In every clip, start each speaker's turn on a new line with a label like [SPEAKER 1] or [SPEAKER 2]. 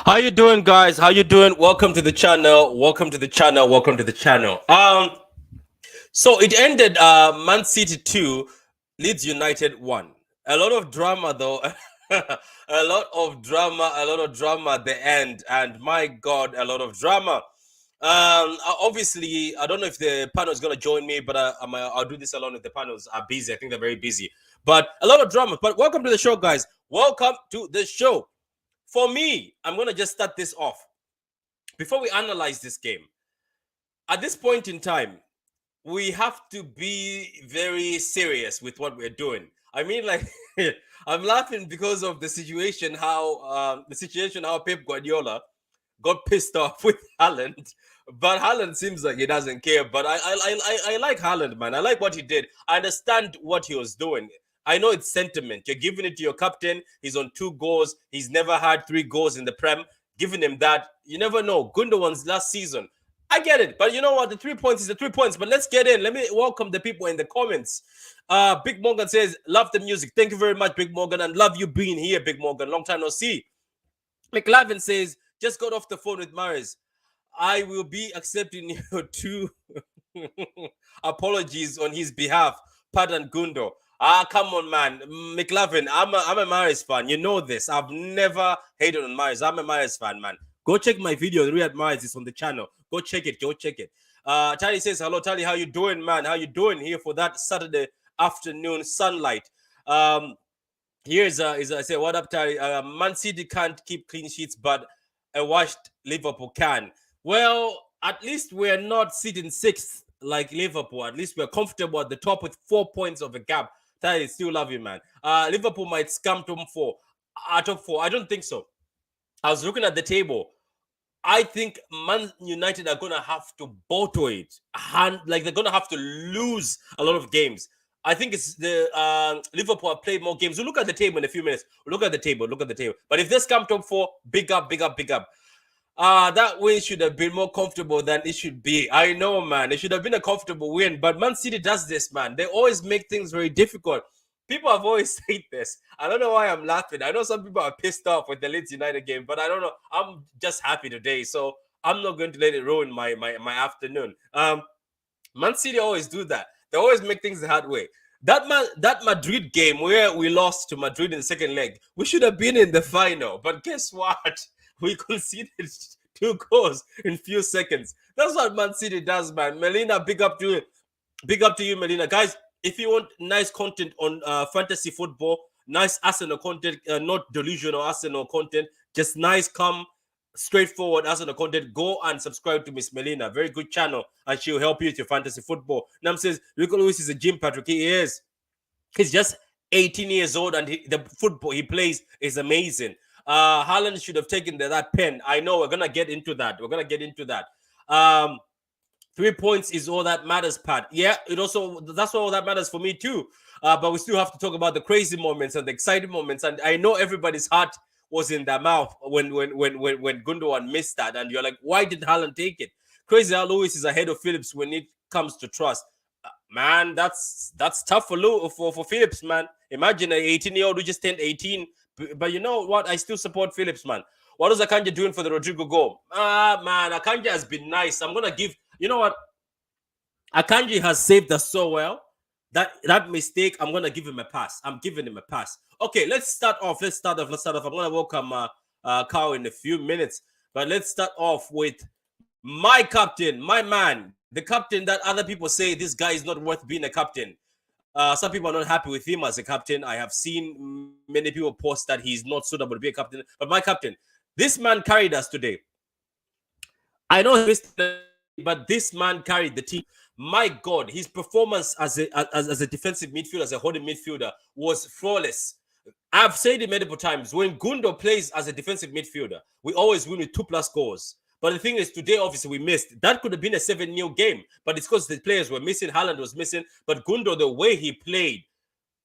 [SPEAKER 1] How you doing, guys? How you doing? Welcome to the channel. Welcome to the channel. Welcome to the channel. So it ended Man City 2, Leeds United 1. A lot of drama though. A lot of drama at the end, and my god, a lot of drama. Obviously, I don't know if the panel is going to join me, but I'll do this alone if the panels are busy. I think they're very busy, but a lot of drama. But welcome to the show, guys. Welcome to the show. For me, I'm going to just start this off. Before we analyze this game, at this point in time, we have to be very serious with what we're doing. I mean, like, I'm laughing because of the situation, how Pep Guardiola got pissed off with Haaland. But Haaland seems like he doesn't care. But I like Haaland, man. I like what he did. I understand what he was doing. I know it's sentiment. You're giving it to your captain. He's on 2 goals. He's never had 3 goals in the Prem. Giving him that. You never know. Gundogan's last season. I get it. But you know what? The 3 points is the 3 points. But let's get in. Let me welcome the people in the comments. Big Morgan says, love the music. Thank you very much, Big Morgan. And love you being here, Big Morgan. Long time no see. McLavin says, just got off the phone with Maris. I will be accepting your 2 apologies on his behalf. Pardon Gundo. Come on, man. McLovin, I'm a Mahrez fan. You know this. I've never hated on Mahrez. I'm a Mahrez fan, man. Go check my video. Riyad Mahrez is on the channel. Go check it. Go check it. Tali says, hello, Tali. How you doing, man? How you doing here for that Saturday afternoon sunlight? Here's I say, what up, Tali? Man City can't keep clean sheets, but a washed Liverpool can. Well, at least we're not sitting sixth like Liverpool. At least we're comfortable at the top with 4 points of a gap. I still love you, man. Liverpool might scam top four. Top four. I don't think so. I was looking at the table. I think Man United are gonna have to bottle it. Like they're gonna have to lose a lot of games. I think it's the Liverpool have played more games. We'll look at the table in a few minutes. We'll look at the table. Look at the table. But if this come top four, big up, big up, big up. That win should have been more comfortable than it should be. I know, man. It should have been a comfortable win. But Man City does this, man. They always make things very difficult. People have always said this. I don't know why I'm laughing. I know some people are pissed off with the Leeds United game, but I don't know. I'm just happy today, so I'm not going to let it ruin my afternoon. Man City always do that. They always make things the hard way. That Madrid game where we lost to Madrid in the second leg, we should have been in the final. But guess what? We conceded 2 goals in few seconds. That's what Man City does, man. Melina, big up to you. Big up to you, Melina. Guys, if you want nice content on fantasy football, nice Arsenal content, not delusional Arsenal content, just nice, calm, straightforward Arsenal content, go and subscribe to Miss Melina. Very good channel, and she'll help you with your fantasy football. Nam says, Rico Lewis is a gym, Patrick. He is. He's just 18 years old, and the football he plays is amazing. Haaland should have taken that pen. I know we're gonna get into that. 3 points is all that matters, Pat. Yeah, that's all that matters for me too. But we still have to talk about the crazy moments and the exciting moments. And I know everybody's heart was in their mouth when Gundogan missed that. And you're like, why did Haaland take it? Crazy how Lewis is ahead of Phillips when it comes to trust. Man, that's tough for Phillips, man. Imagine an 18-year-old who just turned 18. But you know what? I still support Phillips, man. What is Akanji doing for the Rodrigo goal? Man, Akanji has been nice. I'm going to give... You know what? Akanji has saved us so well. That mistake, I'm going to give him a pass. I'm giving him a pass. Okay, let's start off. I'm going to welcome Carl in a few minutes. But let's start off with my captain, my man, the captain that other people say this guy is not worth being a captain. Some people are not happy with him as a captain. I have seen many people post that he's not suitable to be a captain. But my captain, this man carried us today. I know he missed, but this man carried the team. My God, his performance as a defensive midfielder, as a holding midfielder, was flawless. I've said it multiple times. When Gundo plays as a defensive midfielder, we always win with 2+ goals. But the thing is, today, obviously, we missed. That could have been a 7-0 game. But it's because the players were missing. Haaland was missing. But Gundo, the way he played,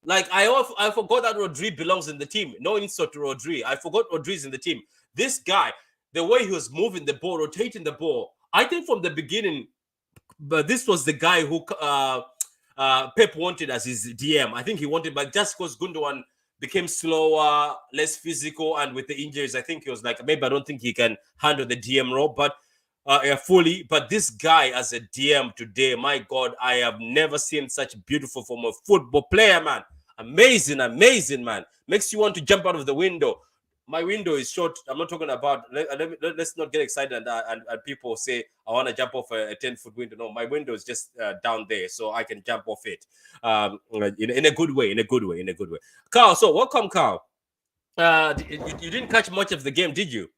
[SPEAKER 1] like, I forgot that Rodri belongs in the team. No insult to Rodri. I forgot Rodri's in the team. This guy, the way he was moving the ball, rotating the ball, I think from the beginning, but this was the guy who Pep wanted as his DM. I think he wanted, but just because Gundogan became slower, less physical, and with the injuries, I think he was like, maybe I don't think he can handle the DM role, but fully. But this guy as a DM today, my God, I have never seen such beautiful from a football player, man. Amazing, amazing, man. Makes you want to jump out of the window. My window is short. I'm not talking about. Let's not get excited and people say I want to jump off a 10-foot window. No, my window is just down there, so I can jump off it. In a good way. Carl, so welcome, Carl. You didn't catch much of the game, did you?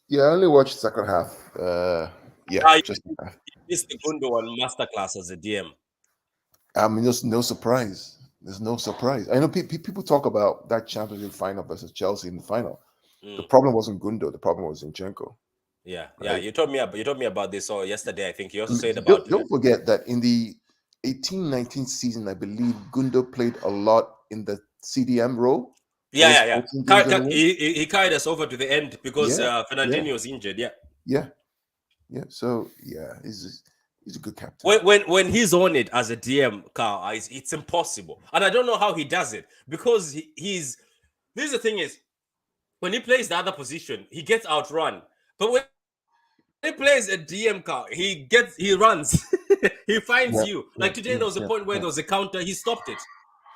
[SPEAKER 2] Yeah, I only watched second half.
[SPEAKER 1] You missed the Gundogan masterclass as a DM.
[SPEAKER 2] I mean, there's no surprise. There's no surprise. I know people talk about that Champions League final versus Chelsea in the final. The problem wasn't Gundo. The problem was Zinchenko.
[SPEAKER 1] Yeah, right? You told me about this yesterday. I think you also said about.
[SPEAKER 2] Don't forget that in the 18-19 season, I believe Gundo played a lot in the CDM role.
[SPEAKER 1] Yeah. He carried us over to the end because Fernandinho was injured.
[SPEAKER 2] Yeah. So he's a good captain.
[SPEAKER 1] When he's on it as a DM, Carl, it's impossible. And I don't know how he does it because he's. This is the thing is, when he plays the other position, he gets outrun. But when he plays a DM, Carl, he runs. He finds you. Like today, there was a point where there was a counter. He stopped it.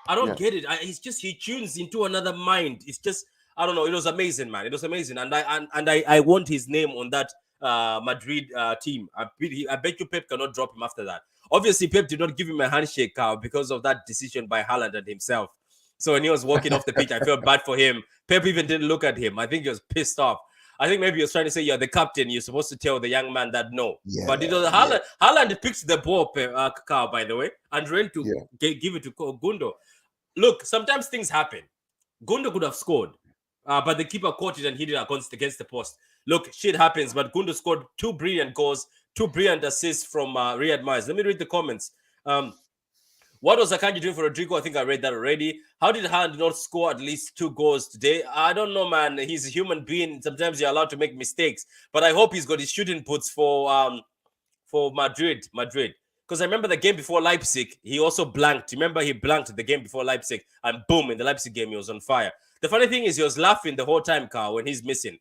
[SPEAKER 1] I don't
[SPEAKER 2] Yeah.
[SPEAKER 1] get it. It's just he tunes into another mind. It's just I don't know. It was amazing, man. It was amazing, and I want his name on that Madrid team. I bet you Pep cannot drop him after that. Obviously, Pep did not give him a handshake because of that decision by Haaland and himself. So when he was walking off the pitch, I felt bad for him. Pep even didn't look at him. I think he was pissed off. I think maybe he was trying to say, "You're the captain. You're supposed to tell the young man that no."
[SPEAKER 2] Yeah.
[SPEAKER 1] But it was
[SPEAKER 2] Yeah.
[SPEAKER 1] Haaland. Haaland picks the ball, Kakao, by the way, and ran to
[SPEAKER 2] Yeah.
[SPEAKER 1] give it to Gundo. Look, sometimes things happen. Gundo could have scored, but the keeper caught it and hit it against the post. Look, shit happens, but Gundo scored 2 brilliant goals, 2 brilliant assists from Riyad Mahrez. Let me read the comments. What was Akanji doing for Rodrigo? I think I read that already. How did Haaland not score at least 2 goals today? I don't know, man. He's a human being. Sometimes you're allowed to make mistakes, but I hope he's got his shooting puts for Madrid. Because I remember the game before Leipzig, he also blanked. Remember, he blanked the game before Leipzig, and boom, in the Leipzig game, he was on fire. The funny thing is, he was laughing the whole time, Carl, when he's missing.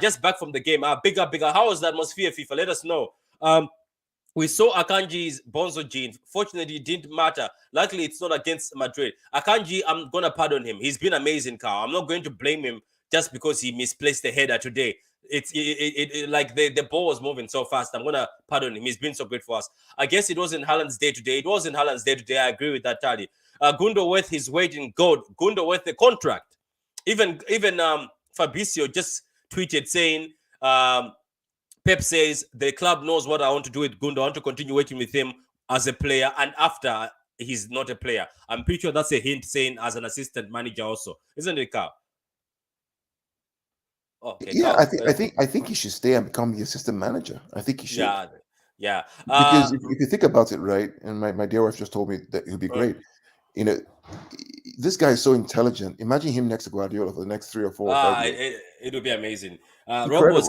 [SPEAKER 1] Just back from the game, bigger. How was the atmosphere, FIFA? Let us know. We saw Akanji's Bonzo gene. Fortunately, it didn't matter. Luckily, it's not against Madrid. Akanji, I'm going to pardon him. He's been amazing, Carl. I'm not going to blame him just because he misplaced the header today. It's like the ball was moving so fast. I'm gonna pardon him. He's been so great for us. I guess it wasn't Haaland's day today. It wasn't Haaland's day today. I agree with that, Tali. Gundo worth his weight in gold. Gundo worth the contract. Even Fabrizio just tweeted saying, Pep says the club knows what I want to do with Gundo. I want to continue working with him as a player, and after he's not a player. I'm pretty sure that's a hint saying as an assistant manager also, isn't it, Carl? Okay,
[SPEAKER 2] Yeah,
[SPEAKER 1] Carl.
[SPEAKER 2] I think he should stay and become the assistant manager. I think he should.
[SPEAKER 1] Yeah.
[SPEAKER 2] Because if you think about it, right, and my dear wife just told me that it would be great. You know, this guy is so intelligent. Imagine him next to Guardiola for the next 3 or 4 or 5 years.
[SPEAKER 1] It would be amazing.
[SPEAKER 2] Incredible.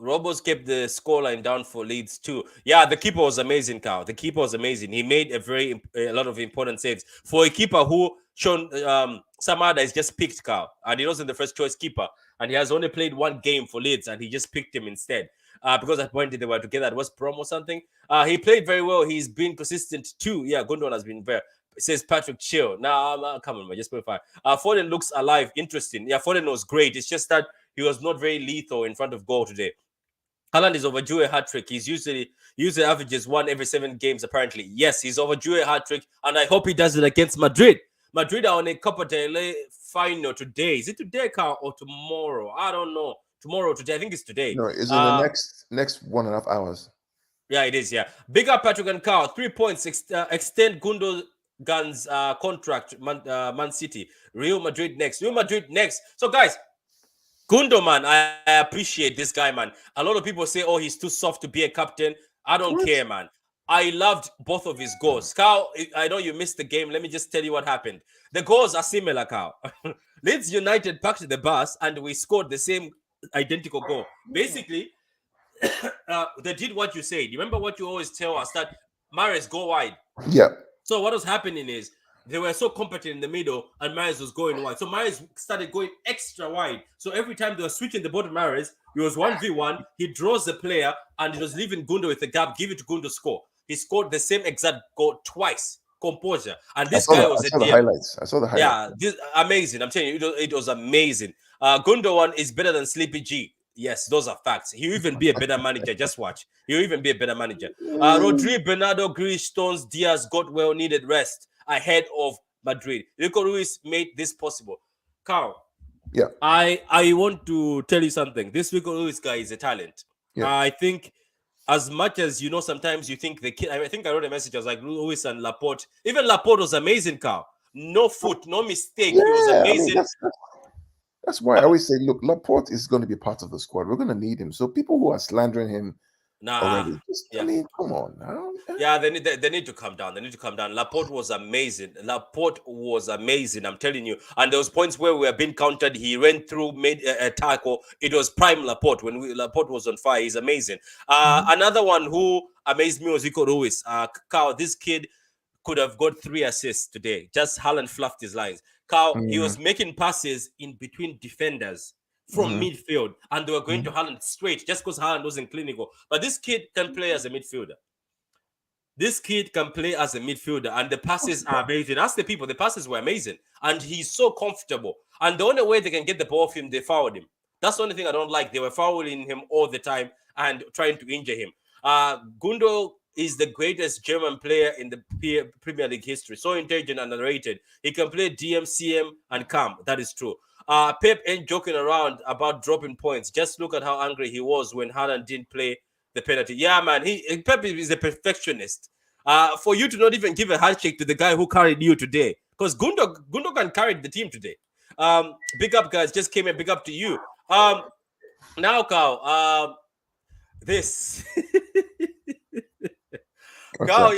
[SPEAKER 1] Robos kept the scoreline down for Leeds too. Yeah, the keeper was amazing, Carl. The keeper was amazing. He made a lot of important saves for a keeper who shown Samada is just picked, Carl, and he wasn't the first choice keeper, and he has only played 1 game for Leeds, and he just picked him instead. Because at point they were together, it was prom or something. He played very well. He's been consistent too. Yeah, Gondon has been very. Says Patrick Chill. Nah, come on, man, just put 5. Foden looks alive, interesting. Yeah, Foden was great. It's just that he was not very lethal in front of goal today. Haaland is overdue a hat trick. He's usually averages 1 every 7 games, apparently. Yes, he's overdue a hat trick, and I hope he does it against Madrid. Madrid are on a Copa del Rey final today. Is it today, Carl, or tomorrow? I don't know. Tomorrow, today. I think it's today.
[SPEAKER 2] No, it's in the next 1.5 hours.
[SPEAKER 1] Yeah, it is. Yeah, big up Patrick and Carl. 3 points. Extend Gundogan's contract. Man City, Real Madrid next. So, guys, Gundo, man, I appreciate this guy, man. A lot of people say, "Oh, he's too soft to be a captain." I don't care, man. I loved both of his goals. Carl, I know you missed the game. Let me just tell you what happened. The goals are similar, Carl. Leeds United packed the bus and we scored the same identical goal. Basically, they did what you said. You remember what you always tell us, that Mahrez go wide.
[SPEAKER 2] Yeah.
[SPEAKER 1] So what was happening is they were so competent in the middle and Mahrez was going wide. So Mahrez started going extra wide. So every time they were switching the ball to Mahrez, it was 1v1. He draws the player and he was leaving Gundo with the gap. Give it to Gundo, score. He scored the same exact goal twice. Composure. And this guy was
[SPEAKER 2] I saw the highlights.
[SPEAKER 1] Yeah, this amazing. I'm telling you, it was amazing. Gundo one is better than Sleepy G. Yes, those are facts. He'll even be a better manager. Just watch. He'll even be a better manager. Rodri, Bernardo, Grealish, Stones, Diaz got well needed rest ahead of Madrid. Rico Ruiz made this possible. Carl,
[SPEAKER 2] yeah,
[SPEAKER 1] I want to tell you something. This Rico Ruiz guy is a talent.
[SPEAKER 2] Yeah.
[SPEAKER 1] I think as much as you know, sometimes you think the kid. I think I wrote a message. I was like, Ruiz and Laporte. Even Laporte was amazing, Carl. No foot, no mistake.
[SPEAKER 2] Yeah,
[SPEAKER 1] He was amazing.
[SPEAKER 2] I mean, that's why I always say, look, Laporte is going to be part of the squad. We're going to need him. So people who are slandering him already, I mean, come on now.
[SPEAKER 1] Yeah, they need to come down. They need to come down. Laporte was amazing. I'm telling you. And there was points where we were being countered. He ran through, made a tackle. It was prime Laporte when Laporte was on fire. He's amazing. Another one who amazed me was Rico Ruiz. Carl, this kid could have got 3 assists today. Just Haaland fluffed his lines. Carl, he was making passes in between defenders from midfield, and they were going to Haaland straight just because Haaland wasn't clinical. But this kid can play as a midfielder. This kid can play as a midfielder, and the passes are amazing. Ask the people, the passes were amazing, and he's so comfortable. And the only way they can get the ball off him, they fouled him. That's the only thing I don't like. They were fouling him all the time and trying to injure him. Gundo is the greatest German player in the Premier League history. So intelligent and underrated. He can play DM, CM, and CAM. That is true. Pep ain't joking around about dropping points. Just look at how angry he was when Haaland didn't play the penalty. Yeah, man. Pep is a perfectionist. For you to not even give a handshake to the guy who carried you today, because Gundogan carried the team today. Big up, guys. Just came in. Big up to you. Now, Carl. This. Carl,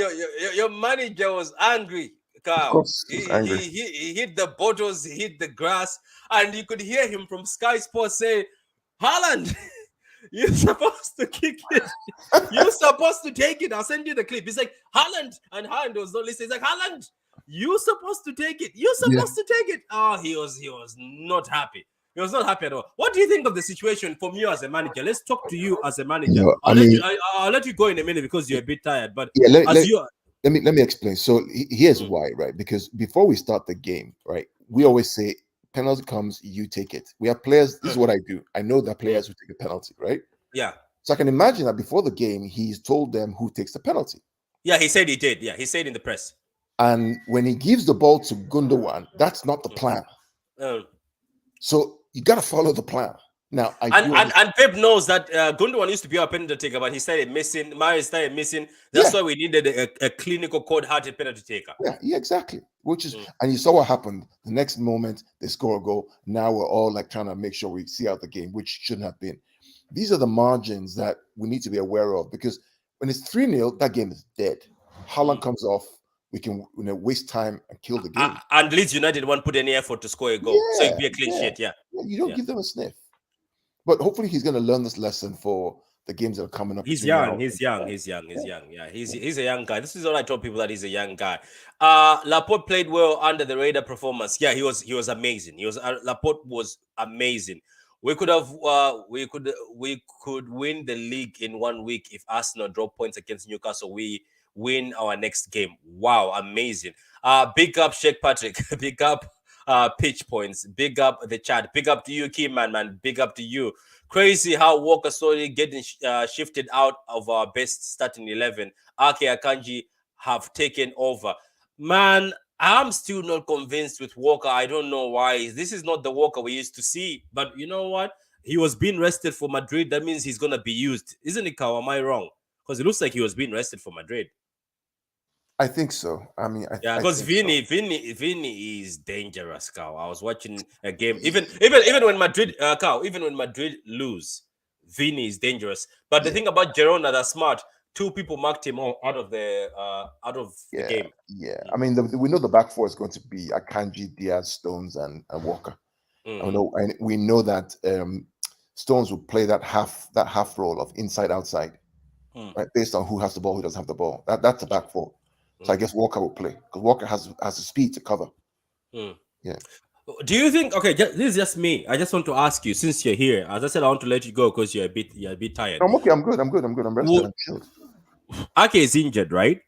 [SPEAKER 1] your manager was angry. Carl,
[SPEAKER 2] Of course, he's angry.
[SPEAKER 1] he hit the bottles, he hit the grass, and you could hear him from Sky Sports say, "Haaland, you're supposed to kick it. You're supposed to take it. I'll send you the clip." He's like, "Haaland," and Haaland was not listening. He's like, "Haaland, you're supposed to take it. You're supposed to take it." Oh, he was not happy. He was not happy at all. What do you think of the situation from you as a manager? Let's talk to you as a manager. I'll let you go in a minute because you're a bit tired. But
[SPEAKER 2] let me explain. So here's why, right? Because before we start the game, right, we always say penalty comes, you take it. We have players. This is what I do. I know that players who take a penalty, right?
[SPEAKER 1] Yeah.
[SPEAKER 2] So I can imagine that before the game, he's told them who takes the penalty.
[SPEAKER 1] Yeah, he said he did. Yeah, he said in the press.
[SPEAKER 2] And when he gives the ball to Gundogan, that's not the plan. So you got to follow the plan. Now,
[SPEAKER 1] and Pep knows that Gundogan used to be our penalty taker, but he started missing. Mario started missing. That's why we needed a clinical, cold-hearted penalty taker.
[SPEAKER 2] Yeah, exactly. Which is, and you saw what happened. The next moment, they score a goal. Now we're all like trying to make sure we see out the game, which shouldn't have been. These are the margins that we need to be aware of, because when it's 3-0, that game is dead. Haaland comes off. We can waste time and kill the game.
[SPEAKER 1] And Leeds United won't put any effort to score a goal, so it'd be a clean sheet. Yeah,
[SPEAKER 2] you don't give them a sniff. But hopefully he's going to learn this lesson for the games that are coming up.
[SPEAKER 1] He's young. Yeah, he's a young guy. This is all I told people, that he's a young guy. Laporte played well under the radar performance. Yeah, he was amazing. Laporte was amazing. We could win the league in 1 week if Arsenal drop points against Newcastle. We win our next game. Wow, amazing. Big up Sheikh Patrick. Big up pitch points. Big up the chat. Big up to you, Kim, man. Big up to you. Crazy how Walker slowly getting shifted out of our best starting 11. Ake Akanji have taken over. Man, I'm still not convinced with Walker. I don't know why. This is not the Walker we used to see. But you know what? He was being rested for Madrid. That means he's going to be used. Isn't it, Kao? Am I wrong? Because it looks like he was being rested for Madrid.
[SPEAKER 2] I think so. I mean,
[SPEAKER 1] because Vini is dangerous, Cow. I was watching a game, even when Madrid, even when Madrid lose, Vini is dangerous. But the thing about Girona, that's smart. 2 people marked him out of the game.
[SPEAKER 2] Yeah, I mean, we know the back four is going to be Akanji, Diaz, Stones, and Walker. We know that Stones will play that half role of inside outside, right, based on who has the ball, who doesn't have the ball. That's the back four. So I guess Walker will play because Walker has the speed to cover. Yeah.
[SPEAKER 1] Do you think? Okay, this is just me. I just want to ask you, since you're here. As I said, I want to let you go because you're a bit tired.
[SPEAKER 2] I'm okay. I'm good. I'm rested. I'm chilled.
[SPEAKER 1] Ake is injured, right?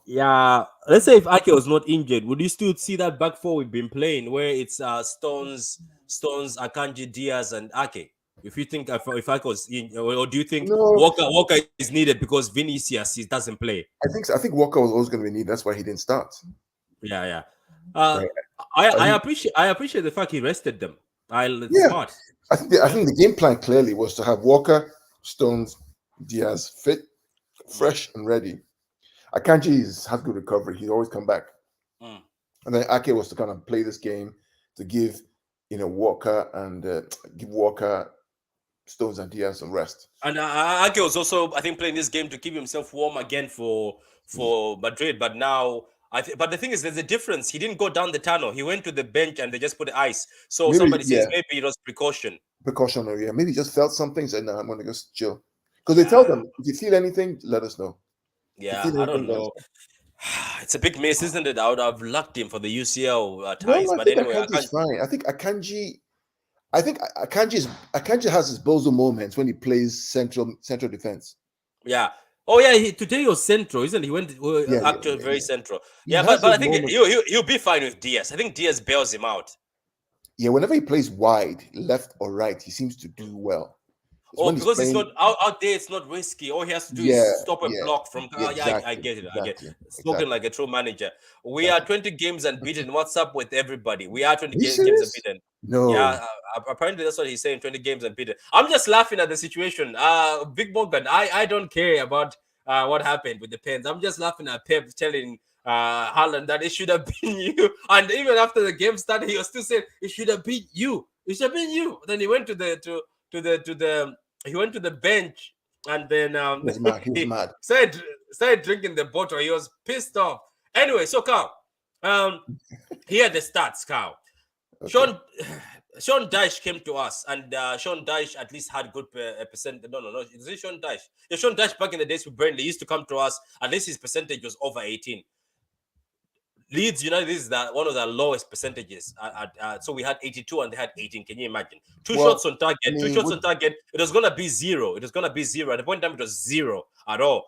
[SPEAKER 1] Yeah. Let's say if Ake was not injured, would you still see that back four we've been playing, where it's Stones, Akanji, Diaz, and Ake? If you think if Ake was in, or do you think Walker is needed because Vinicius doesn't play?
[SPEAKER 2] I think Walker was always going to be needed. That's why he didn't start.
[SPEAKER 1] Yeah. I appreciate the fact he rested them. Smart.
[SPEAKER 2] I think the game plan clearly was to have Walker, Stones, Diaz fit, fresh and ready. Akanji has good recovery. He's always come back. And then Ake was to kind of play this game to give Walker and give Walker, Stones, and Diaz some rest.
[SPEAKER 1] And Ake was also, I think, playing this game to keep himself warm again for Madrid. But now, but the thing is, there's a difference. He didn't go down the tunnel. He went to the bench and they just put the ice. So somebody says maybe it was precaution.
[SPEAKER 2] Precautionary, yeah. Maybe he just felt something. Said, "No, I'm going to just chill." Because they tell them, if you feel anything, let us know.
[SPEAKER 1] Yeah, I don't know. It's a big miss, isn't it? I would have lucked him for the UCL ties. But anyway,
[SPEAKER 2] Akanji's fine. I think Akanji has his bozo moments when he plays central defense.
[SPEAKER 1] Yeah. Oh yeah, today he was central, isn't he? He went
[SPEAKER 2] Yeah, yeah,
[SPEAKER 1] actually
[SPEAKER 2] yeah,
[SPEAKER 1] very
[SPEAKER 2] yeah.
[SPEAKER 1] central.
[SPEAKER 2] He
[SPEAKER 1] Yeah,
[SPEAKER 2] has
[SPEAKER 1] but
[SPEAKER 2] those
[SPEAKER 1] I think
[SPEAKER 2] moments.
[SPEAKER 1] he'll be fine with Diaz. I think Diaz bails him out.
[SPEAKER 2] Yeah, whenever he plays wide, left or right, he seems to
[SPEAKER 1] Mm.
[SPEAKER 2] do well. It's
[SPEAKER 1] Oh,
[SPEAKER 2] when he's
[SPEAKER 1] because it's not
[SPEAKER 2] playing.
[SPEAKER 1] out there, it's not risky. All he has to do is
[SPEAKER 2] Yeah,
[SPEAKER 1] stop and
[SPEAKER 2] yeah,
[SPEAKER 1] block from.
[SPEAKER 2] yeah,
[SPEAKER 1] Yeah, I
[SPEAKER 2] exactly,
[SPEAKER 1] get it. I get
[SPEAKER 2] exactly,
[SPEAKER 1] spoken
[SPEAKER 2] exactly,
[SPEAKER 1] like a true manager. We are
[SPEAKER 2] exactly.
[SPEAKER 1] 20 games unbeaten. What's up with everybody? We are 20
[SPEAKER 2] Are you
[SPEAKER 1] games
[SPEAKER 2] serious?
[SPEAKER 1] unbeaten. Yeah,
[SPEAKER 2] No.
[SPEAKER 1] apparently that's what he's saying. 20 games unbeaten. I'm just laughing at the situation. Big Morgan, I don't care about what happened with the Pens. I'm just laughing at Pep telling Haaland that it should have been you. And even after the game started, he was still saying it should have been you. It should have been you. Then he went to the he went to the bench and then
[SPEAKER 2] He was mad. He was
[SPEAKER 1] he
[SPEAKER 2] mad.
[SPEAKER 1] started drinking the bottle. He was pissed off. Anyway, so Carl, um, here are the stats, Carl.
[SPEAKER 2] Okay.
[SPEAKER 1] Sean Sean Dyche came to us, and Sean Dyche at least had good percent. No. Is it Sean Dyche? Yeah, Sean Dyche back in the days with Burnley used to come to us. At least his percentage was over 18. Leeds United is that one of the lowest percentages. So we had 82 and they had 18. Can you imagine? Two
[SPEAKER 2] Well,
[SPEAKER 1] shots on
[SPEAKER 2] I
[SPEAKER 1] target. Two
[SPEAKER 2] mean,
[SPEAKER 1] shots
[SPEAKER 2] what
[SPEAKER 1] on target. It was gonna be zero. It was gonna be zero. At the point in time, it was zero at all.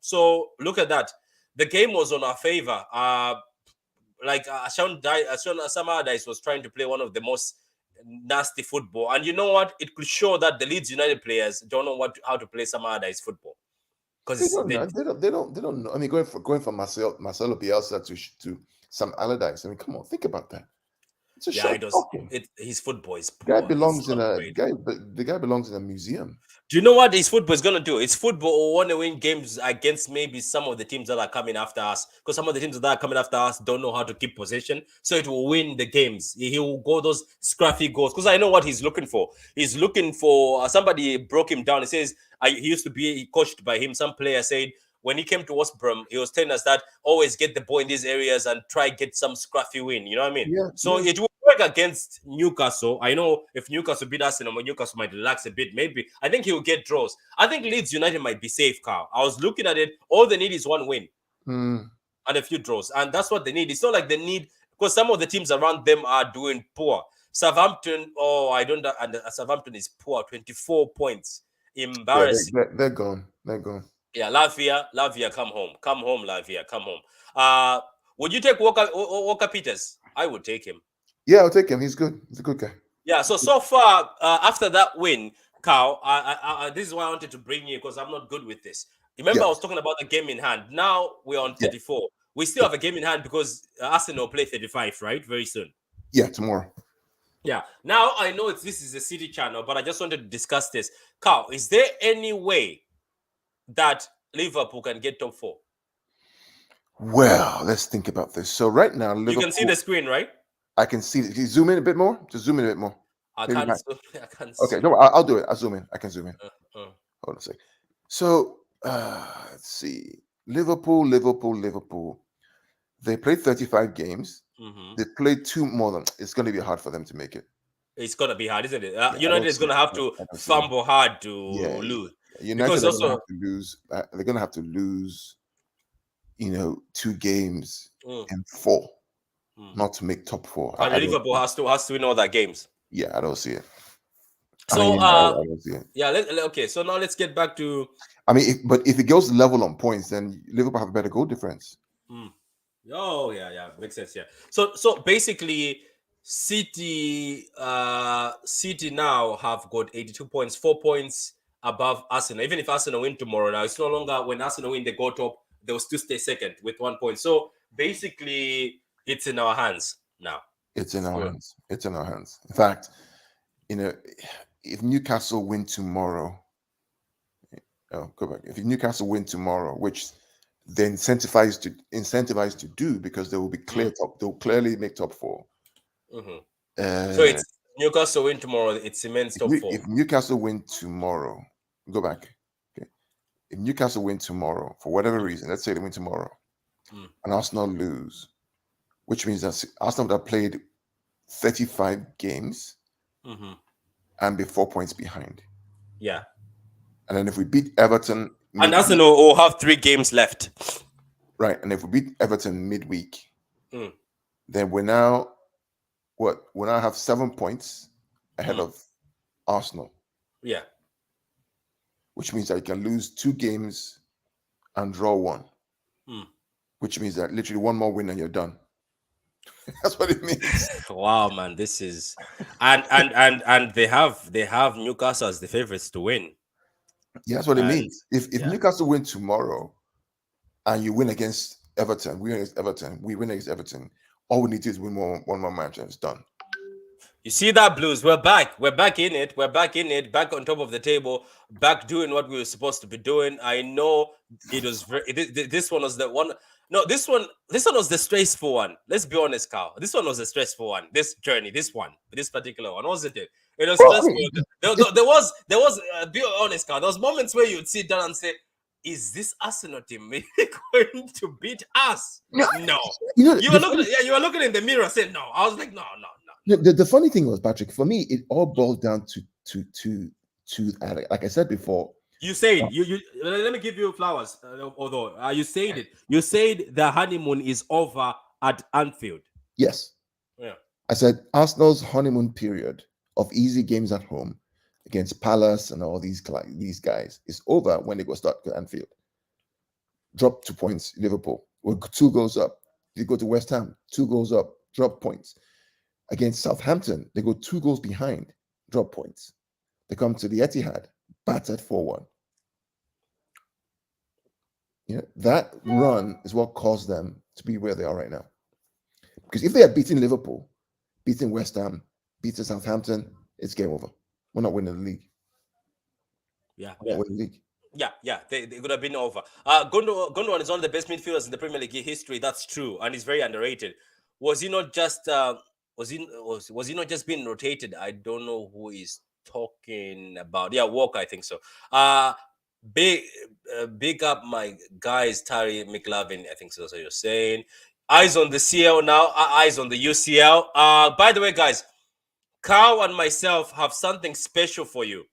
[SPEAKER 1] So look at that. The game was on our favor. Sean Sam Allardyce was trying to play one of the most nasty football, and you know what? It could show that the Leeds United players don't know how to play Sam Allardyce football
[SPEAKER 2] they
[SPEAKER 1] because
[SPEAKER 2] don't know. They don't know. I mean, going from Marcelo Bielsa to Sam Allardyce. I mean, come on, think about that. It's a
[SPEAKER 1] yeah,
[SPEAKER 2] show
[SPEAKER 1] it was
[SPEAKER 2] talking.
[SPEAKER 1] his football is
[SPEAKER 2] Guy
[SPEAKER 1] poor. It's
[SPEAKER 2] belongs in
[SPEAKER 1] not
[SPEAKER 2] a
[SPEAKER 1] great.
[SPEAKER 2] guy. The guy belongs in a museum.
[SPEAKER 1] Do you know what his football is gonna do? It's football want to win games against maybe some of the teams that are coming after us. Because some of the teams that are coming after us don't know how to keep possession. So it will win the games. He will go those scruffy goals. Because I know what he's looking for. He's looking for somebody broke him down. He says he used to be coached by him. Some player said when he came to West Brom, he was telling us that always get the ball in these areas and try get some scruffy win. You know what I mean?
[SPEAKER 2] Yeah,
[SPEAKER 1] So
[SPEAKER 2] yeah.
[SPEAKER 1] it will work against Newcastle. I know if Newcastle beat Arsenal, Newcastle might relax a bit. Maybe I think he will get draws. I think Leeds United might be safe, Carl. I was looking at it. All they need is one win
[SPEAKER 2] Hmm.
[SPEAKER 1] and a few draws, and that's what they need. It's not like they need because some of the teams around them are doing poor. Southampton, oh, I don't. And Southampton is poor, 24 points,
[SPEAKER 2] Yeah,
[SPEAKER 1] embarrassing.
[SPEAKER 2] they're gone. They're gone.
[SPEAKER 1] Yeah, Lavia, come home, Lavia, come home. Would you take Walker Peters? I would take him.
[SPEAKER 2] Yeah, I'll take him. He's good. He's a good guy.
[SPEAKER 1] Yeah, so far after that win, Carl, this is why I wanted to bring you because I'm not good with this. Remember, I
[SPEAKER 2] Yeah,
[SPEAKER 1] was talking about the game in hand. Now we're on
[SPEAKER 2] yeah,
[SPEAKER 1] 34. We still have a game in hand because Arsenal play 35, right? Very soon.
[SPEAKER 2] yeah. Tomorrow.
[SPEAKER 1] Yeah. Now I know this is a City channel, but I just wanted to discuss this. Carl, is there any way that Liverpool can get top four?
[SPEAKER 2] Well, let's think about this. So right now,
[SPEAKER 1] You can see
[SPEAKER 2] Liverpool.
[SPEAKER 1] the screen, right?
[SPEAKER 2] I can see. Can you zoom in a bit more? Just zoom in a bit more.
[SPEAKER 1] I
[SPEAKER 2] Maybe
[SPEAKER 1] can't.
[SPEAKER 2] not.
[SPEAKER 1] I can't
[SPEAKER 2] Okay,
[SPEAKER 1] zoom.
[SPEAKER 2] no, I'll do it. I'll zoom in. I can zoom in.
[SPEAKER 1] Uh.
[SPEAKER 2] Hold on a sec. So let's see. Liverpool. They played 35 games.
[SPEAKER 1] Mm-hmm.
[SPEAKER 2] They played two more than. It's going to be hard for them to make it.
[SPEAKER 1] It's gonna be hard, isn't it?
[SPEAKER 2] Yeah, I
[SPEAKER 1] United
[SPEAKER 2] don't
[SPEAKER 1] is
[SPEAKER 2] see
[SPEAKER 1] gonna
[SPEAKER 2] it.
[SPEAKER 1] have to
[SPEAKER 2] I don't see it.
[SPEAKER 1] fumble hard to
[SPEAKER 2] Yeah,
[SPEAKER 1] lose
[SPEAKER 2] United
[SPEAKER 1] because
[SPEAKER 2] are going to
[SPEAKER 1] also
[SPEAKER 2] have to lose. They're going to have to lose. Two games
[SPEAKER 1] mm,
[SPEAKER 2] and four,
[SPEAKER 1] mm.
[SPEAKER 2] not to make top four.
[SPEAKER 1] and
[SPEAKER 2] I don't.
[SPEAKER 1] Liverpool has to win all their games.
[SPEAKER 2] Yeah, I don't see it. I
[SPEAKER 1] So
[SPEAKER 2] mean, I don't see it.
[SPEAKER 1] yeah, okay. So now let's get back to
[SPEAKER 2] I mean, but if it goes level on points, then Liverpool have a better goal difference.
[SPEAKER 1] mm. Oh yeah, makes sense. Yeah. So basically, City now have got 82 points, 4 points above Arsenal. Even if Arsenal win tomorrow, now it's no longer when Arsenal win they go top, they'll still stay second with 1 point. So basically, it's in our hands now.
[SPEAKER 2] It's in our hands. It's in our hands. In fact, you know, if Newcastle win tomorrow, go back. If Newcastle win tomorrow, which they're incentivized to do because they will be clear top. They'll clearly make top four.
[SPEAKER 1] Mm-hmm. So
[SPEAKER 2] Uh,
[SPEAKER 1] it's Newcastle win tomorrow. It cements top four.
[SPEAKER 2] if Newcastle win tomorrow, go back. Okay. If Newcastle win tomorrow for whatever reason, let's say they win tomorrow,
[SPEAKER 1] Mm.
[SPEAKER 2] and Arsenal lose, which means that Arsenal would have played 35 games
[SPEAKER 1] Mm-hmm.
[SPEAKER 2] and be 4 points behind.
[SPEAKER 1] Yeah.
[SPEAKER 2] And then if we beat Everton
[SPEAKER 1] And
[SPEAKER 2] midweek,
[SPEAKER 1] Arsenal will have 3 games left.
[SPEAKER 2] right? And if we beat Everton midweek,
[SPEAKER 1] Mm.
[SPEAKER 2] then we're now what? We now have 7 points ahead of Arsenal.
[SPEAKER 1] Yeah.
[SPEAKER 2] which means that you can lose 2 games and draw 1, which means that literally 1 more win and you're done. That's what it means.
[SPEAKER 1] Wow, man, this is and they have Newcastle as the favorites to win.
[SPEAKER 2] Yeah, that's what it
[SPEAKER 1] And
[SPEAKER 2] means. If Newcastle win tomorrow and you win against Everton, we win against Everton, all we need to do is win one more match and it's done.
[SPEAKER 1] You see that, Blues? We're back. We're back in it. We're back in it. Back on top of the table. Back doing what we were supposed to be doing. I know it was very. This one was the one. No, this one was the stressful one. Let's be honest, Carl. This one was the stressful one. This journey, this particular one, wasn't it? It was stressful. There was. Be honest, Carl. There was moments where you'd sit down and say, "Is this Arsenal team going to beat us?" No. You were looking in the mirror, saying, "No." I was like, "No."
[SPEAKER 2] The funny thing was, Patrick, for me, it all boiled down to like I said before.
[SPEAKER 1] You said you let me give you flowers. Although you said it, you said the honeymoon is over at Anfield.
[SPEAKER 2] Yes.
[SPEAKER 1] Yeah.
[SPEAKER 2] I said Arsenal's honeymoon period of easy games at home against Palace and all these guys is over when they go start to Anfield. Drop 2 points, Liverpool. We're 2 goals up. They go to West Ham, 2 goals up, drop points. Against Southampton, they go 2 goals behind, drop points. They come to the Etihad, battered 4-1. That run is what caused them to be where they are right now. Because if they had beaten Liverpool, beaten West Ham, beaten Southampton, it's game over. We're not winning the league. We're not winning the league.
[SPEAKER 1] Yeah, they could have been over. Gundogan is one of the best midfielders in the Premier League history. That's true, and he's very underrated. Was he not just was he not just being rotated? I don't know who he's talking about. Yeah, Walker, I think so. Big up my guys, Terry McLavin. I think so. That's what you're saying. Eyes on the CL now. Eyes on the UCL. By the way, guys, Carl and myself have something special for you.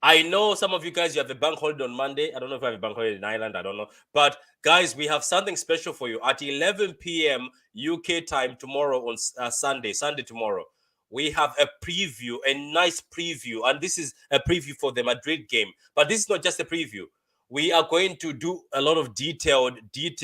[SPEAKER 1] I know some of you guys, you have a bank holiday on Monday. I don't know if I have a bank holiday in Ireland. I don't know. But guys, we have something special for you. At 11 p.m. UK time tomorrow on Sunday tomorrow, we have a preview, a nice preview. And this is a preview for the Madrid game. But this is not just a preview. We are going to do a lot of detailed, deep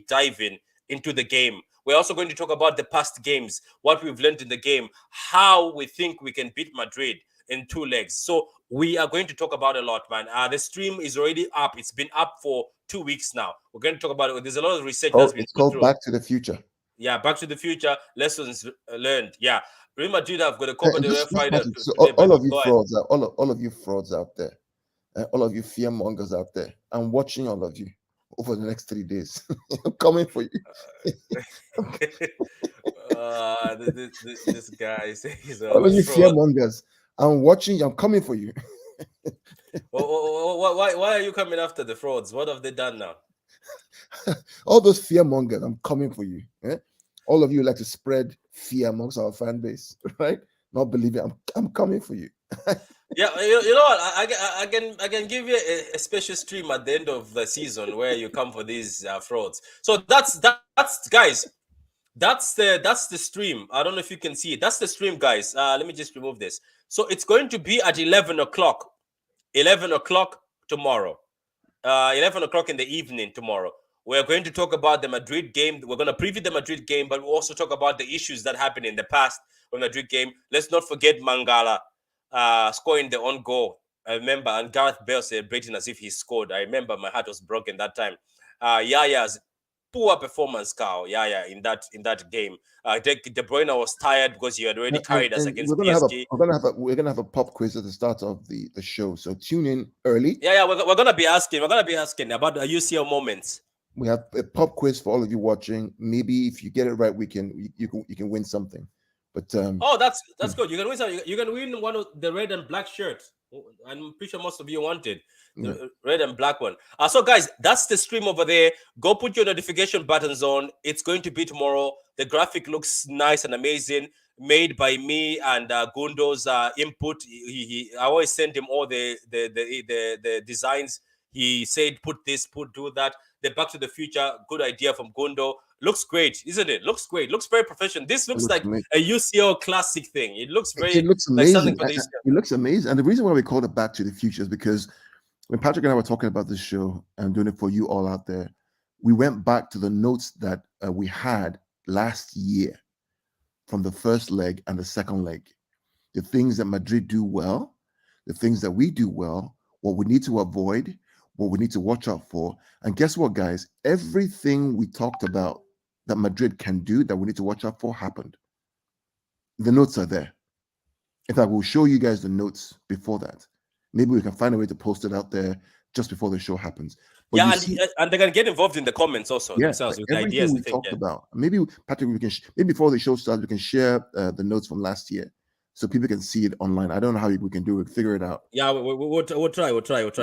[SPEAKER 1] diving into the game. We're also going to talk about the past games, what we've learned in the game, how we think we can beat Madrid in 2 legs. So we are going to talk about a lot, man. The stream is already up. It's been up for 2 weeks now. We're going to talk about it. There's a lot of research that's been
[SPEAKER 2] it's called Back to the Future.
[SPEAKER 1] Yeah, Back to the Future, lessons learned. Yeah. Real Madrid have got a Copa del Rey Friday.
[SPEAKER 2] So all of you frauds, all of you frauds out there, all of you fearmongers out there, I'm watching all of you over the next 3 days. I'm coming for you.
[SPEAKER 1] This guy says
[SPEAKER 2] all of you fearmongers, I'm watching you. I'm coming for you.
[SPEAKER 1] Why are you coming after the frauds? What have they done now?
[SPEAKER 2] All those fearmongers, I'm coming for you. All of you like to spread fear amongst our fan base, right? Not believing. I'm coming for you.
[SPEAKER 1] Yeah, you know what? I can give you a special stream at the end of the season where you come for these frauds. So that's guys. That's the stream. I don't know if you can see it. That's the stream, guys. Let me just remove this. So it's going to be at 11 o'clock. 11 o'clock tomorrow. 11 o'clock in the evening tomorrow. We're going to talk about the Madrid game. We're going to preview the Madrid game, but we'll also talk about the issues that happened in the past on the Madrid game. Let's not forget Mangala scoring the own goal. I remember, and Gareth Bale celebrating as if he scored. I remember my heart was broken that time. Yaya's poor performance, Carl. In that game. De Bruyne was tired because he had already carried us against PSG.
[SPEAKER 2] We're gonna have a pop quiz at the start of the show, so tune in early.
[SPEAKER 1] We're gonna be asking about the UCL moments.
[SPEAKER 2] We have a pop quiz for all of you watching. Maybe if you get it right, you can win something. But
[SPEAKER 1] that's good. You can win something. You can win one of the red and black shirts. I'm pretty sure most of you wanted the red and black one. So guys, that's the stream over there. Go put your notification buttons on. It's going to be tomorrow. The graphic looks nice and amazing, made by me and Gundo's input. I always send him all the designs. He said, put this, do that. The Back to the Future, good idea from Gundo. looks great, isn't it? Looks great. Looks very professional. This
[SPEAKER 2] It
[SPEAKER 1] looks
[SPEAKER 2] looks
[SPEAKER 1] like
[SPEAKER 2] amazing.
[SPEAKER 1] a UCL classic thing. It looks
[SPEAKER 2] It
[SPEAKER 1] very
[SPEAKER 2] looks
[SPEAKER 1] like something
[SPEAKER 2] amazing.
[SPEAKER 1] for the UCL.
[SPEAKER 2] It looks amazing. And the reason why we called it Back to the Future is because when Patrick and I were talking about this show and doing it for you all out there, we went back to the notes that we had last year from the first leg and the second leg. The things that Madrid do well, the things that we do well, what we need to avoid, what we need to watch out for. And guess what, guys? Everything we talked about that Madrid can do that we need to watch out for happened. The notes are there. In fact, we'll show you guys the notes before that. Maybe we can find a way to post it out there just before the show happens. But
[SPEAKER 1] Yeah,
[SPEAKER 2] see,
[SPEAKER 1] and they're gonna get involved in the comments also themselves with the
[SPEAKER 2] everything
[SPEAKER 1] ideas.
[SPEAKER 2] we talked about. Maybe Patrick, we can maybe before the show starts, we can share the notes from last year so people can see it online. I don't know how we can do it. Figure it out.
[SPEAKER 1] Yeah, we'll try.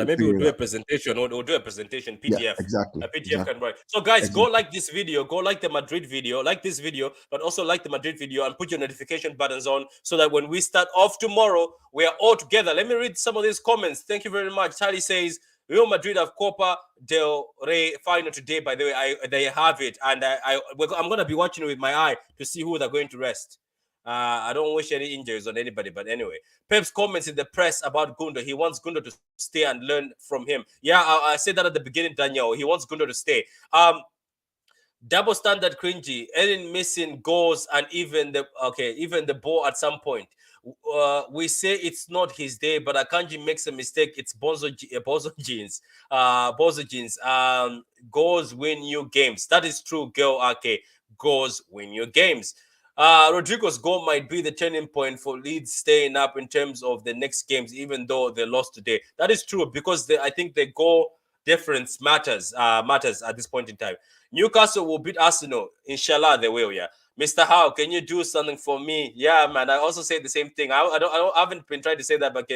[SPEAKER 1] Maybe we'll do a presentation. We'll do a presentation PDF.
[SPEAKER 2] Yeah, exactly.
[SPEAKER 1] A PDF can work. So guys,
[SPEAKER 2] Exactly.
[SPEAKER 1] go like this video. Go like the Madrid video. Like this video, but also like the Madrid video and put your notification buttons on so that when we start off tomorrow, we are all together. Let me read some of these comments. Thank you very much. Tally says Real Madrid have Copa del Rey final today. By the way, they have it, and I'm gonna be watching it with my eye to see who they're going to rest. I don't wish any injuries on anybody, but anyway, Pep's comments in the press about Gundo. He wants Gundo to stay and learn from him. Yeah, I said that at the beginning, Daniel. He wants Gundo to stay. Double standard cringy. Ellen missing goals and even the ball at some point. We say it's not his day, but Akanji makes a mistake. It's Bozo jeans. Bozo jeans. Goals win you games. That is true, girl. Okay, goals win you games. Rodrigo's goal might be the turning point for Leeds staying up in terms of the next games, even though they lost today. That is true because I think the goal difference matters at this point in time. Newcastle will beat Arsenal. Inshallah, they will. Yeah, Mr. Howe, can you do something for me? Yeah, man. I also say the same thing. I haven't been trying to say that, but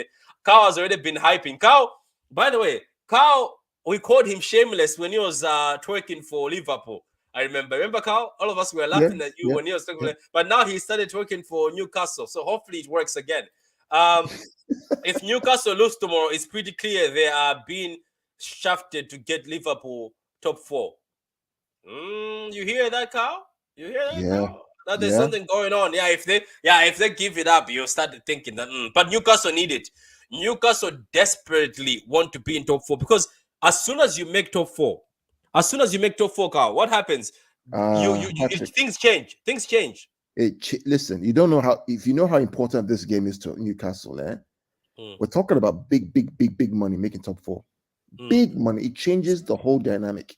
[SPEAKER 1] Cow has already been hyping. Cow, by the way, Cow, we called him shameless when he was twerking for Liverpool. I remember, Carl? All of us were laughing at you when he was talking, but now he started working for Newcastle. So hopefully it works again. If Newcastle lose tomorrow, it's pretty clear they are being shafted to get Liverpool top 4. You hear that, Carl? You hear that, Carl? That there's something going on. Yeah, if they give it up, you'll start thinking that. But Newcastle need it. Newcastle desperately want to be in top 4 because as soon as you make top 4, Carl, what happens? Things change. Things change.
[SPEAKER 2] Listen, you don't know how. If you know how important this game is to Newcastle, we're talking about big money making top 4. Big money. It changes the whole dynamic.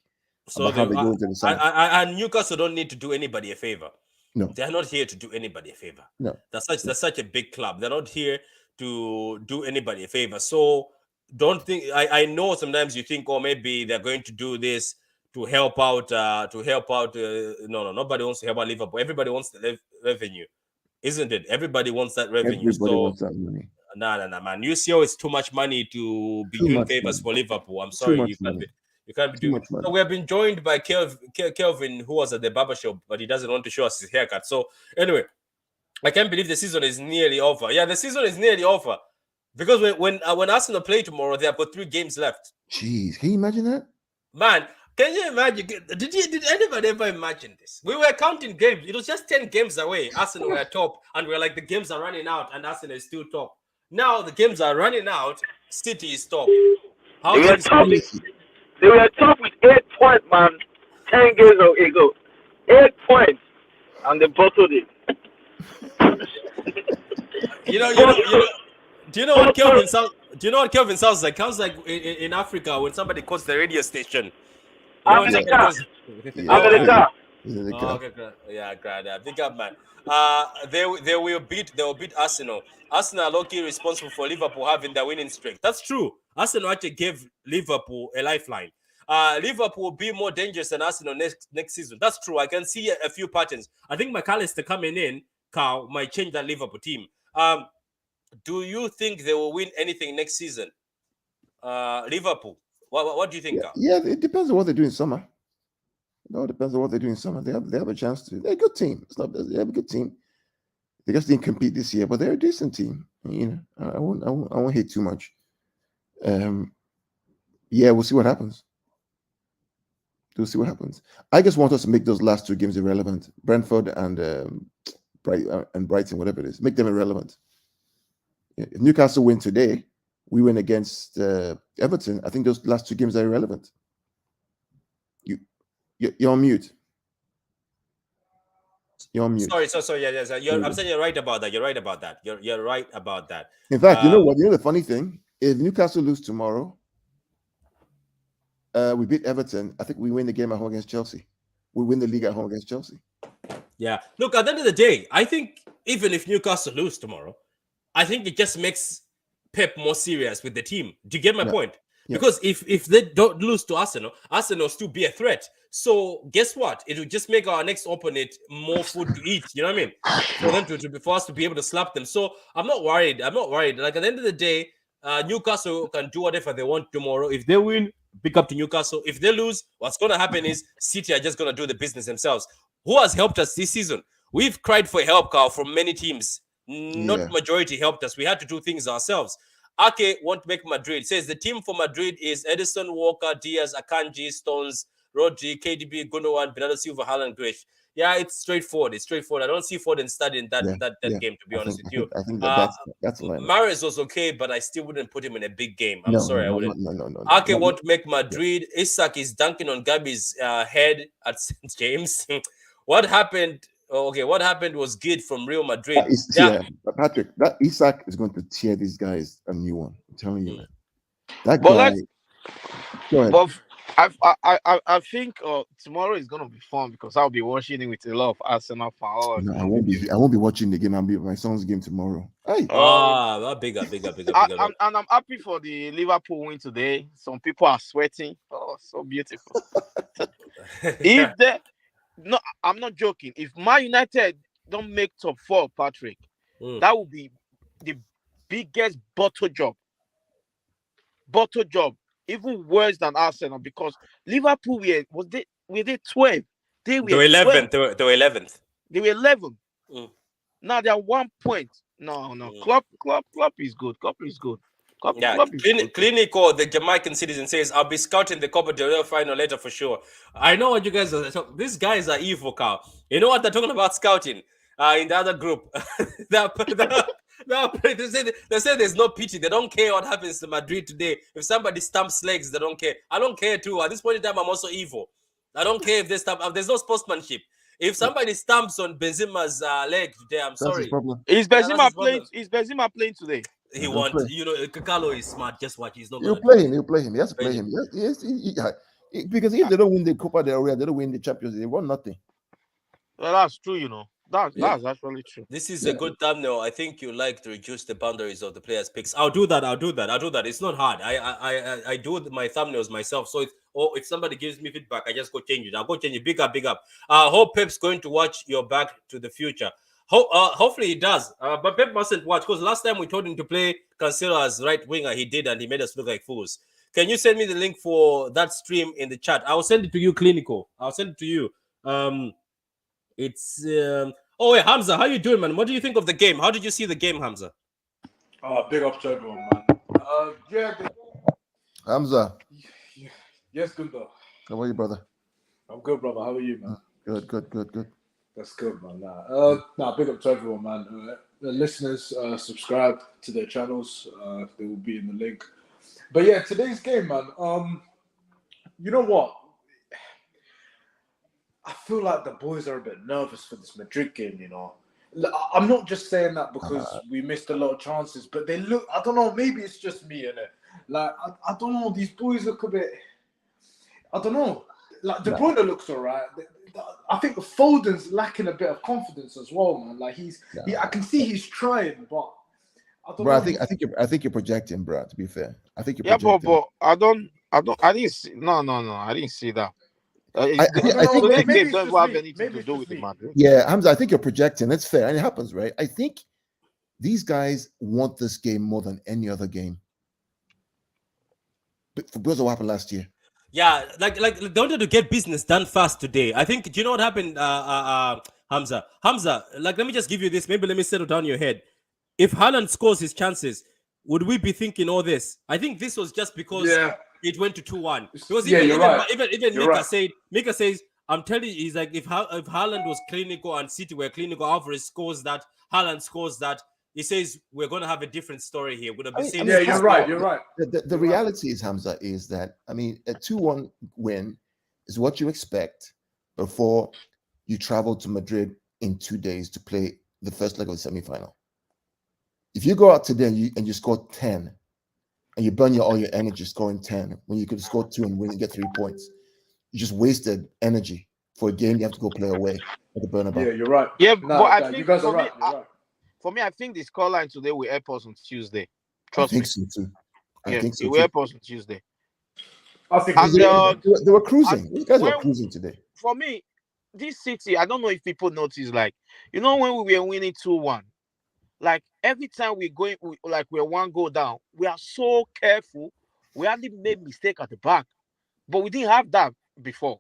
[SPEAKER 1] So how they go into the summer. And Newcastle don't need to do anybody a favor.
[SPEAKER 2] No,
[SPEAKER 1] they're not here to do anybody a favor.
[SPEAKER 2] No,
[SPEAKER 1] that's such a big club. They're not here to do anybody a favor. So don't think. I know sometimes you think, oh, maybe they're going to do this to help out. No, nobody wants to help out Liverpool. Everybody wants the revenue, isn't it? Everybody wants that revenue.
[SPEAKER 2] Everybody wants that money.
[SPEAKER 1] No, man. UCL is too much money to be doing favors for Liverpool. I'm sorry, you can't be doing. So we have been joined by Kelvin, who was at the barber shop, but he doesn't want to show us his haircut. So anyway, I can't believe the season is nearly over. Yeah, the season is nearly over because when Arsenal play tomorrow, they have got 3 games left.
[SPEAKER 2] Jeez, can you imagine that?
[SPEAKER 1] Man, can you imagine? Did anybody ever imagine this? We were counting games. It was just 10 games away. Arsenal were top, and we're like, the games are running out, and Arsenal is still top. Now the games are running out. City is top.
[SPEAKER 3] They were top with 8 points, man. 10 games ago. 8 points, and they bottled it.
[SPEAKER 1] Do you know what Kelvin sounds? Do you know what Kelvin sounds like? Sounds like in Africa when somebody calls the radio station.
[SPEAKER 3] America.
[SPEAKER 1] Yeah, great. Big up, man. They will beat Arsenal. Arsenal are low-key responsible for Liverpool having their winning streak. That's true. Arsenal actually gave Liverpool a lifeline. Liverpool will be more dangerous than Arsenal next season. That's true. I can see a few patterns. I think McAllister coming in, Carl, might change that Liverpool team. Do you think they will win anything next season? Liverpool. What do you think, Carl?
[SPEAKER 2] Yeah, it depends on what they do in summer. No, it depends on what they do in summer. They have a chance to. They're a good team. They have a good team. They just didn't compete this year, but they're a decent team. You know, I won't hate too much. Yeah, we'll see what happens. We'll see what happens. I just want us to make those last two games irrelevant. Brentford and Brighton, whatever it is, make them irrelevant. If Newcastle win today, we win against Everton. I think those last two games are irrelevant. You're on mute. You're on mute.
[SPEAKER 1] Sorry. Yeah. I'm saying you're right about that. You're right about that. You're right about that.
[SPEAKER 2] In fact, you know what? You know the funny thing? If Newcastle lose tomorrow, we beat Everton. I think we win the game at home against Chelsea. We win the league at home against Chelsea.
[SPEAKER 1] Yeah. Look, at the end of the day, I think even if Newcastle lose tomorrow, I think it just makes Pep more serious with the team. Do you get my point? Yeah. Because if they don't lose to Arsenal will still be a threat. So guess what? It will just make our next opponent more food to eat. You know what I mean? For them for us to be able to slap them. So I'm not worried. Like at the end of the day, Newcastle can do whatever they want tomorrow. If they win, pick up to Newcastle. If they lose, what's going to happen is City are just going to do the business themselves. Who has helped us this season? We've cried for help, Carl, from many teams. Not majority helped us. We had to do things ourselves. Ake won't make Madrid. Says the team for Madrid is Edison, Walker, Diaz, Akanji, Stones, Rodri, KDB, Gundogan, Bernardo Silva, Haaland, Gresh. Yeah, it's straightforward. I don't see Foden starting that game, to be honest with you.
[SPEAKER 2] I think that's
[SPEAKER 1] Mahrez was okay, but I still wouldn't put him in a big game. I'm sorry, I wouldn't.
[SPEAKER 2] No.
[SPEAKER 1] Ake won't make Madrid. Isak is dunking on Gabi's head at St. James. What happened? Okay, what happened was good from Real Madrid.
[SPEAKER 2] Patrick, that Isak is going to tear these guys a new one. I'm telling you, man. That guy. Go ahead.
[SPEAKER 3] But I think tomorrow is going to be fun because I'll be watching it with a lot of Arsenal fans.
[SPEAKER 2] No, I won't be watching the game. I'll be my son's game tomorrow. Hey.
[SPEAKER 1] Bigger.
[SPEAKER 3] And I'm happy for the Liverpool win today. Some people are sweating. Oh, so beautiful. No, I'm not joking. If Man United don't make top 4, Patrick, that will be the biggest bottle job. Even worse than Arsenal, because Liverpool were they 12? They were
[SPEAKER 1] 11th. They were 11th.
[SPEAKER 3] They were 11. Now they are 1 point. No. Klopp is good. Klopp is good.
[SPEAKER 1] Clinical, the Jamaican citizen, says, I'll be scouting the Copa del Rey final later for sure. I know what you guys are. These guys are evil, Carl. You know what they're talking about scouting in the other group? They say there's no pity. They don't care what happens to Madrid today. If somebody stamps legs, they don't care. I don't care too. At this point in time, I'm also evil. I don't care if they stamp. There's no sportsmanship. If somebody stamps on Benzema's leg today, I'm sorry.
[SPEAKER 3] Is Benzema playing? Is Benzema playing today?
[SPEAKER 1] He wants, Kakalo is smart. Just watch. He's not.
[SPEAKER 2] He'll play him. He has to play him. Yes, because if they don't win the Copa del Rey, they don't win the Champions League. They won nothing.
[SPEAKER 3] Well, that's true. That's actually true.
[SPEAKER 1] This is a good thumbnail. I think you like to reduce the boundaries of the players' picks. I'll do that. It's not hard. I do my thumbnails myself. So if somebody gives me feedback, I just go change it. I'll go change it. Big up. I hope Pep's going to watch your back to the future. Hopefully he does. But Pep mustn't watch, because last time we told him to play Cancelo as right winger, he did, and he made us look like fools. Can you send me the link for that stream in the chat? I'll send it to you, Clinical. I'll send it to you. It's Hamza, how you doing, man? What do you think of the game? How did you see the game, Hamza?
[SPEAKER 4] Big up to everyone, man.
[SPEAKER 2] Hamza.
[SPEAKER 4] Yes, good though.
[SPEAKER 2] How are you, brother?
[SPEAKER 4] I'm good, brother. How are you, man?
[SPEAKER 2] Good.
[SPEAKER 4] That's good, man. Big up to everyone, man. The listeners, subscribe to their channels. They will be in the link. But yeah, today's game, man. You know what? I feel like the boys are a bit nervous for this Madrid game, I'm not just saying that because we missed a lot of chances, but they look, I don't know, maybe it's just me, innit? Like, I don't know, these boys look a bit, I don't know. Like, De Bruyne looks all right. I think Foden's lacking a bit of confidence as well, man. Like, I can see he's trying, but I don't know.
[SPEAKER 2] I think you're projecting, bro, to be fair. I think you're projecting.
[SPEAKER 3] But I didn't see, no, I didn't see that. I think
[SPEAKER 4] maybe
[SPEAKER 3] it doesn't have anything to do with the Madrid.
[SPEAKER 2] Yeah, Hamza, I think you're projecting. That's fair, and it happens, right? I think these guys want this game more than any other game. But because of what happened last year.
[SPEAKER 1] Yeah, like they wanted to get business done fast today. I think. Do you know what happened, Hamza? Hamza, like, let me just give you this. Maybe let me settle down your head. If Haaland scores his chances, would we be thinking all this? I think this was just because it went to 2-1. Because
[SPEAKER 4] Yeah, you're right.
[SPEAKER 1] even
[SPEAKER 4] You're
[SPEAKER 1] Mika
[SPEAKER 4] right.
[SPEAKER 1] says, I'm telling you, he's like, if Haaland was clinical and City were clinical, Alvarez scores that, Haaland scores that, he says we're going to have a different story here. Would have been saying
[SPEAKER 4] Yeah, you're right. You're right.
[SPEAKER 2] The reality is, Hamza, is that I mean, a 2-1 win is what you expect before you travel to Madrid in 2 days to play the first leg of the semi-final. If you go out today and you score 10 and you burn all your energy scoring 10 when you could score 2 and win and get 3 points, you just wasted energy for a game you have to go play away at the Bernabeu.
[SPEAKER 4] Yeah, you're right.
[SPEAKER 5] Yeah,
[SPEAKER 4] No,
[SPEAKER 5] but I think
[SPEAKER 4] you guys are
[SPEAKER 5] for me,
[SPEAKER 4] right. You're right.
[SPEAKER 5] for me, I think the scoreline today will help us on Tuesday.
[SPEAKER 2] I
[SPEAKER 5] Trust
[SPEAKER 2] think
[SPEAKER 5] me.
[SPEAKER 2] so too. I
[SPEAKER 5] Yeah,
[SPEAKER 2] think so
[SPEAKER 5] it will
[SPEAKER 2] too.
[SPEAKER 5] help us on Tuesday.
[SPEAKER 4] I think
[SPEAKER 5] And
[SPEAKER 2] They were cruising. These guys were
[SPEAKER 5] when-
[SPEAKER 2] cruising today.
[SPEAKER 5] for me, this City, I don't know if people notice, like, you know, when we were winning 2-1, like every time we're one goal down, we are so careful. We hardly made mistake at the back, but we didn't have that before.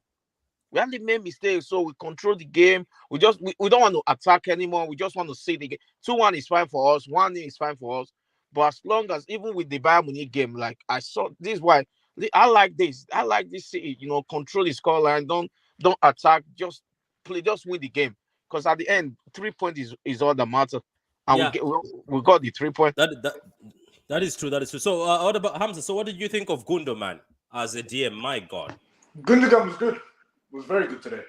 [SPEAKER 5] We hardly made mistakes, so we control the game. We don't want to attack anymore. We just want to see the game. 2-1 is fine for us. 1 is fine for us. But as long as, even with the Bayern Munich game, like I saw, this is why I like this. I like this City. You know, control the scoreline. Don't attack. Just play. Just win the game. Because at the end, 3 points is all that matter. And
[SPEAKER 1] Yeah.
[SPEAKER 5] we got the 3 points.
[SPEAKER 1] That is true. That is true. So what about Hamza? So what did you think of Gundo, man, as a DM? My God.
[SPEAKER 4] Gundogan was good. Was very good today.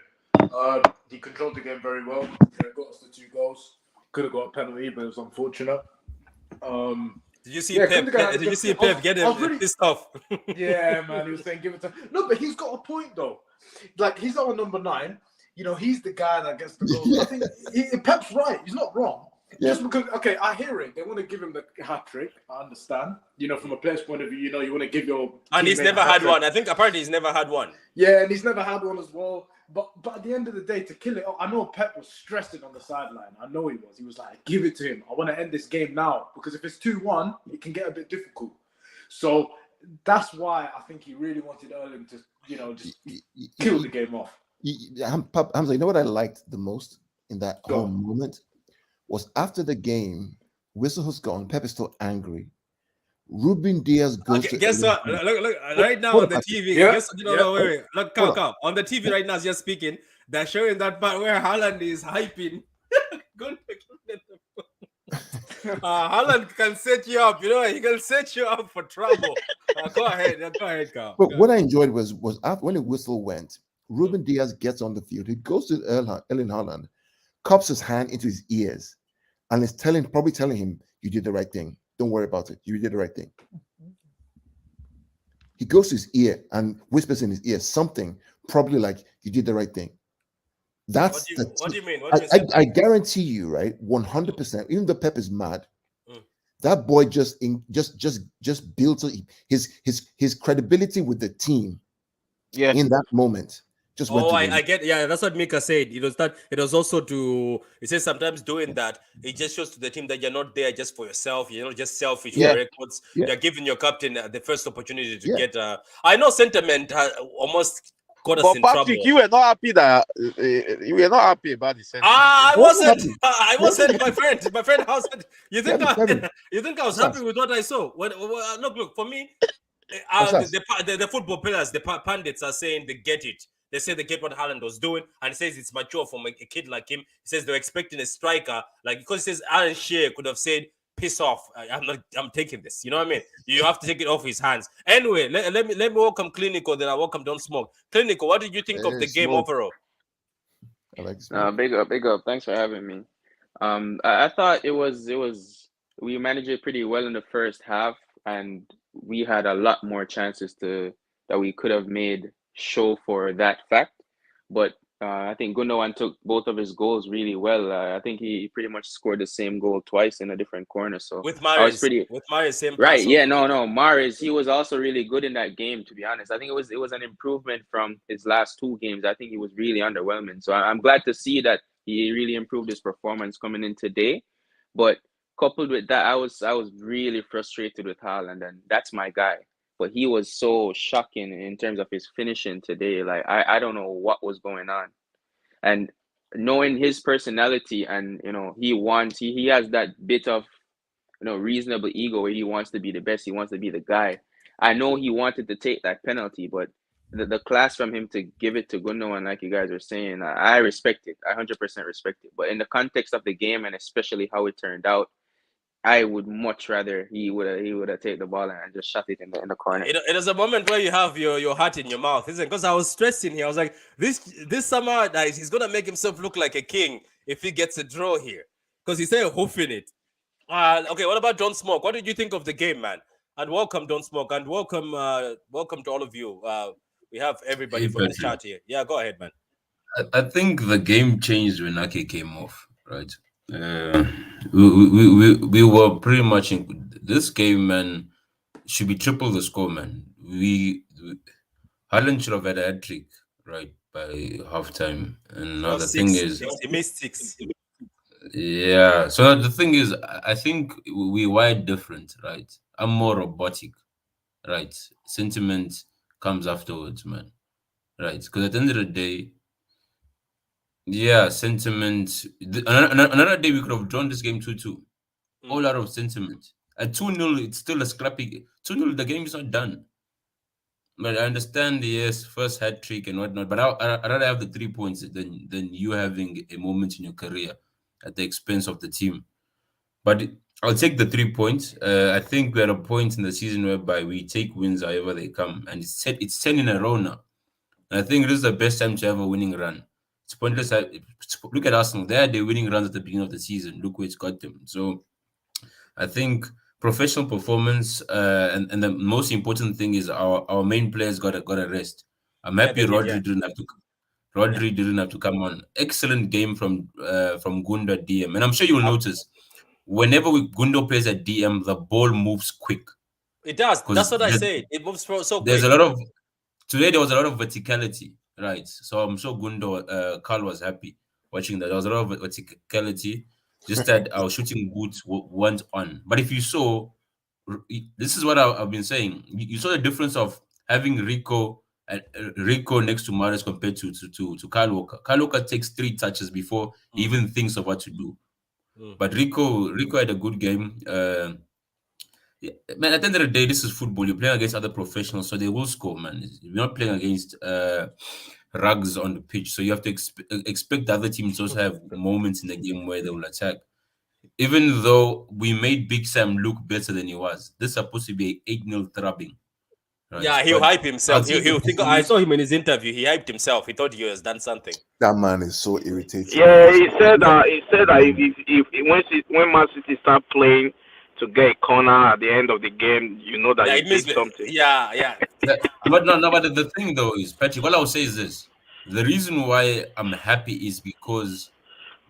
[SPEAKER 4] He controlled the game very well. Got us the 2 goals. Could have got a penalty, but it was unfortunate.
[SPEAKER 1] Did you see
[SPEAKER 4] Yeah,
[SPEAKER 1] Pep?
[SPEAKER 4] Gundogan-
[SPEAKER 1] Did you see
[SPEAKER 4] I
[SPEAKER 1] Pep
[SPEAKER 4] was-
[SPEAKER 1] get
[SPEAKER 4] I was really-
[SPEAKER 1] pissed off?
[SPEAKER 4] Yeah, man, he was saying give it to. No, but he's got a point though. Like he's our number 9. You know, he's the guy that gets the goals. I think Pep's right. He's not wrong.
[SPEAKER 2] Yeah.
[SPEAKER 4] Just because, okay, I hear it. They want to give him the hat trick. I understand. You know, from a player's point of view, you know, you want to give your
[SPEAKER 1] And he's
[SPEAKER 4] teammate
[SPEAKER 1] never
[SPEAKER 4] a
[SPEAKER 1] had
[SPEAKER 4] hat-trick.
[SPEAKER 1] one. I think apparently he's never had one.
[SPEAKER 4] Yeah, and he's never had one as well. But at the end of the day, to kill it, I know Pep was stressing on the sideline. I know he was. He was like, give it to him. I want to end this game now. Because if it's 2-1, it can get a bit difficult. So that's why I think he really wanted Erling to, you know, just kill the game off.
[SPEAKER 2] Hamza, you know what I liked the most in that
[SPEAKER 4] Go
[SPEAKER 2] whole
[SPEAKER 4] on.
[SPEAKER 2] moment was after the game, whistle has gone, Pep is still angry. Ruben Diaz goes to
[SPEAKER 1] Guess what? Look, right now
[SPEAKER 2] Hold
[SPEAKER 1] on the
[SPEAKER 2] on.
[SPEAKER 1] TV.
[SPEAKER 4] Yeah,
[SPEAKER 1] Guess
[SPEAKER 4] yeah.
[SPEAKER 1] no, wait. Look,
[SPEAKER 2] Hold
[SPEAKER 1] come. On the TV right now, as you're speaking, they're showing that part where Haaland is hyping. Haaland can set you up. You know, he can set you up for trouble. Go ahead, Carl.
[SPEAKER 2] But what I enjoyed was after when the whistle went, Ruben Diaz gets on the field. He goes to Erling Haaland, cups his hand into his ears, and is probably telling him, "You did the right thing. Don't worry about it. You did the right thing." He goes to his ear and whispers in his ear something, probably like, "You did the right thing." That's
[SPEAKER 1] What do you mean?
[SPEAKER 2] I guarantee you, right? 100%. Even though Pep is mad, that boy just built his credibility with the team.
[SPEAKER 5] Yeah.
[SPEAKER 2] In that moment, just went to
[SPEAKER 1] I get. Yeah, that's what Mika said. It was also to. It says sometimes doing that, it just shows to the team that you're not there just for yourself. You're not just selfish
[SPEAKER 5] Yeah.
[SPEAKER 1] for records.
[SPEAKER 2] Yeah.
[SPEAKER 1] You're giving your captain the first opportunity to
[SPEAKER 2] Yeah.
[SPEAKER 1] get. I know sentiment almost got us
[SPEAKER 5] But
[SPEAKER 1] in
[SPEAKER 5] Patrick,
[SPEAKER 1] trouble.
[SPEAKER 5] you were not happy that you were not happy about the sentence.
[SPEAKER 1] I
[SPEAKER 2] Wasn't
[SPEAKER 1] wasn't.
[SPEAKER 2] happy.
[SPEAKER 1] I wasn't. My friend. How said you think?
[SPEAKER 2] Kevin.
[SPEAKER 1] You think I was happy with what I saw? Look. For me,
[SPEAKER 2] What's
[SPEAKER 1] the football players, the pundits are saying they get it. They say they get what Haaland was doing, and he says it's mature from a kid like him. He says they're expecting a striker, like because he says Alan Shearer could have said, "Piss off! I'm taking this." You know what I mean? You have to take it off his hands. Anyway, let me welcome Clinical. Then I welcome Don't Smoke. Clinical, what did you think of the game
[SPEAKER 2] Smoke.
[SPEAKER 1] overall?
[SPEAKER 2] I like this.
[SPEAKER 6] Big up. Thanks for having me. I thought it was we managed it pretty well in the first half, and we had a lot more chances that we could have made show for that fact. But I think Gundogan took both of his goals really well. I think he pretty much scored the same goal twice in a different corner. So
[SPEAKER 1] With
[SPEAKER 6] I was
[SPEAKER 1] Mahrez, same
[SPEAKER 6] right.
[SPEAKER 1] pass.
[SPEAKER 6] Yeah, no. Mahrez, he was also really good in that game, to be honest. I think it was an improvement from his last 2 games. I think he was really underwhelming. So I'm glad to see that he really improved his performance coming in today. But coupled with that, I was really frustrated with Haaland, and that's my guy. But he was so shocking in terms of his finishing today. Like I don't know what was going on. And knowing his personality, and he has that bit of reasonable ego where he wants to be the best, he wants to be the guy. I know he wanted to take that penalty, but the class from him to give it to Gundogan, like you guys were saying, I respect it. I 100% respect it. But in the context of the game and especially how it turned out, I would much rather he would have taken the ball and just shot it in the corner.
[SPEAKER 1] It is a moment where you have your heart in your mouth, isn't it? Because I was stressing here. I was like, this summer, he's gonna make himself look like a king if he gets a draw here, because he's saying hoofing it. Okay, what about Don Smoke? What did you think of the game, man? And welcome, Don Smoke, and welcome to all of you. We have everybody
[SPEAKER 7] Hey,
[SPEAKER 1] from the
[SPEAKER 7] Patrick.
[SPEAKER 1] chat here. Yeah, go ahead, man.
[SPEAKER 7] I think the game changed when Ake came off, right? We were pretty much in this game, man. Should be triple the score, man. Haaland should have had a hat trick, right, by halftime. And now
[SPEAKER 1] Well,
[SPEAKER 7] the thing
[SPEAKER 1] six.
[SPEAKER 7] is,
[SPEAKER 1] He missed 6.
[SPEAKER 7] yeah. So now the thing is, I think we wired different, right? I'm more robotic, right? Sentiment comes afterwards, man, right? Because at the end of the day, yeah, sentiment. Another day we could have drawn this game 2-2. All out of sentiment. At 2-0, it's still a scrappy. 2-0, the game is not done. But I understand, yes, first hat trick and whatnot. But I'd rather have the 3 points than you having a moment in your career at the expense of the team. But I'll take the 3 points. I think we're at a point in the season whereby we take wins however they come. And it's 10 in a row now. And I think this is the best time to have a winning run. It's pointless. Look at Arsenal. They had their winning runs at the beginning of the season. Look where it's got them. So I think professional performance and the most important thing is our main players got a rest. I'm happy Rodri didn't have to come on. Excellent game from Gundo at DM. And I'm sure you'll notice whenever Gundo plays at DM, the ball moves quick.
[SPEAKER 1] It does. That's what I said. It moves so quick.
[SPEAKER 7] There's a lot of today there was a lot of verticality, right? So I'm sure Carl was happy watching that. There was a lot of verticality, just that our shooting boots weren't on. But if you saw, this is what I've been saying. You saw the difference of having Rico next to Mahrez compared to Kyle Walker. Kyle Walker takes 3 touches before he even thinks of what to do. But Rico had a good game. Yeah, man, at the end of the day, this is football. You're playing against other professionals, so they will score, man. You're not playing against rugs on the pitch, so you have to expect the other teams to also have moments in the game where they will attack. Even though we made Big Sam look better than he was, this is supposed to be an 8-0 throbbing. Right?
[SPEAKER 1] Yeah, he'll hype himself. He'll think. I saw him in his interview. He hyped himself. He thought he has done something.
[SPEAKER 2] That man is so irritating.
[SPEAKER 3] Yeah, he said that. If when Man City start playing to get a corner at the end of the game, you know that you did something.
[SPEAKER 1] Yeah.
[SPEAKER 7] But the thing though is, Patrick, what I will say is this: the reason why I'm happy is because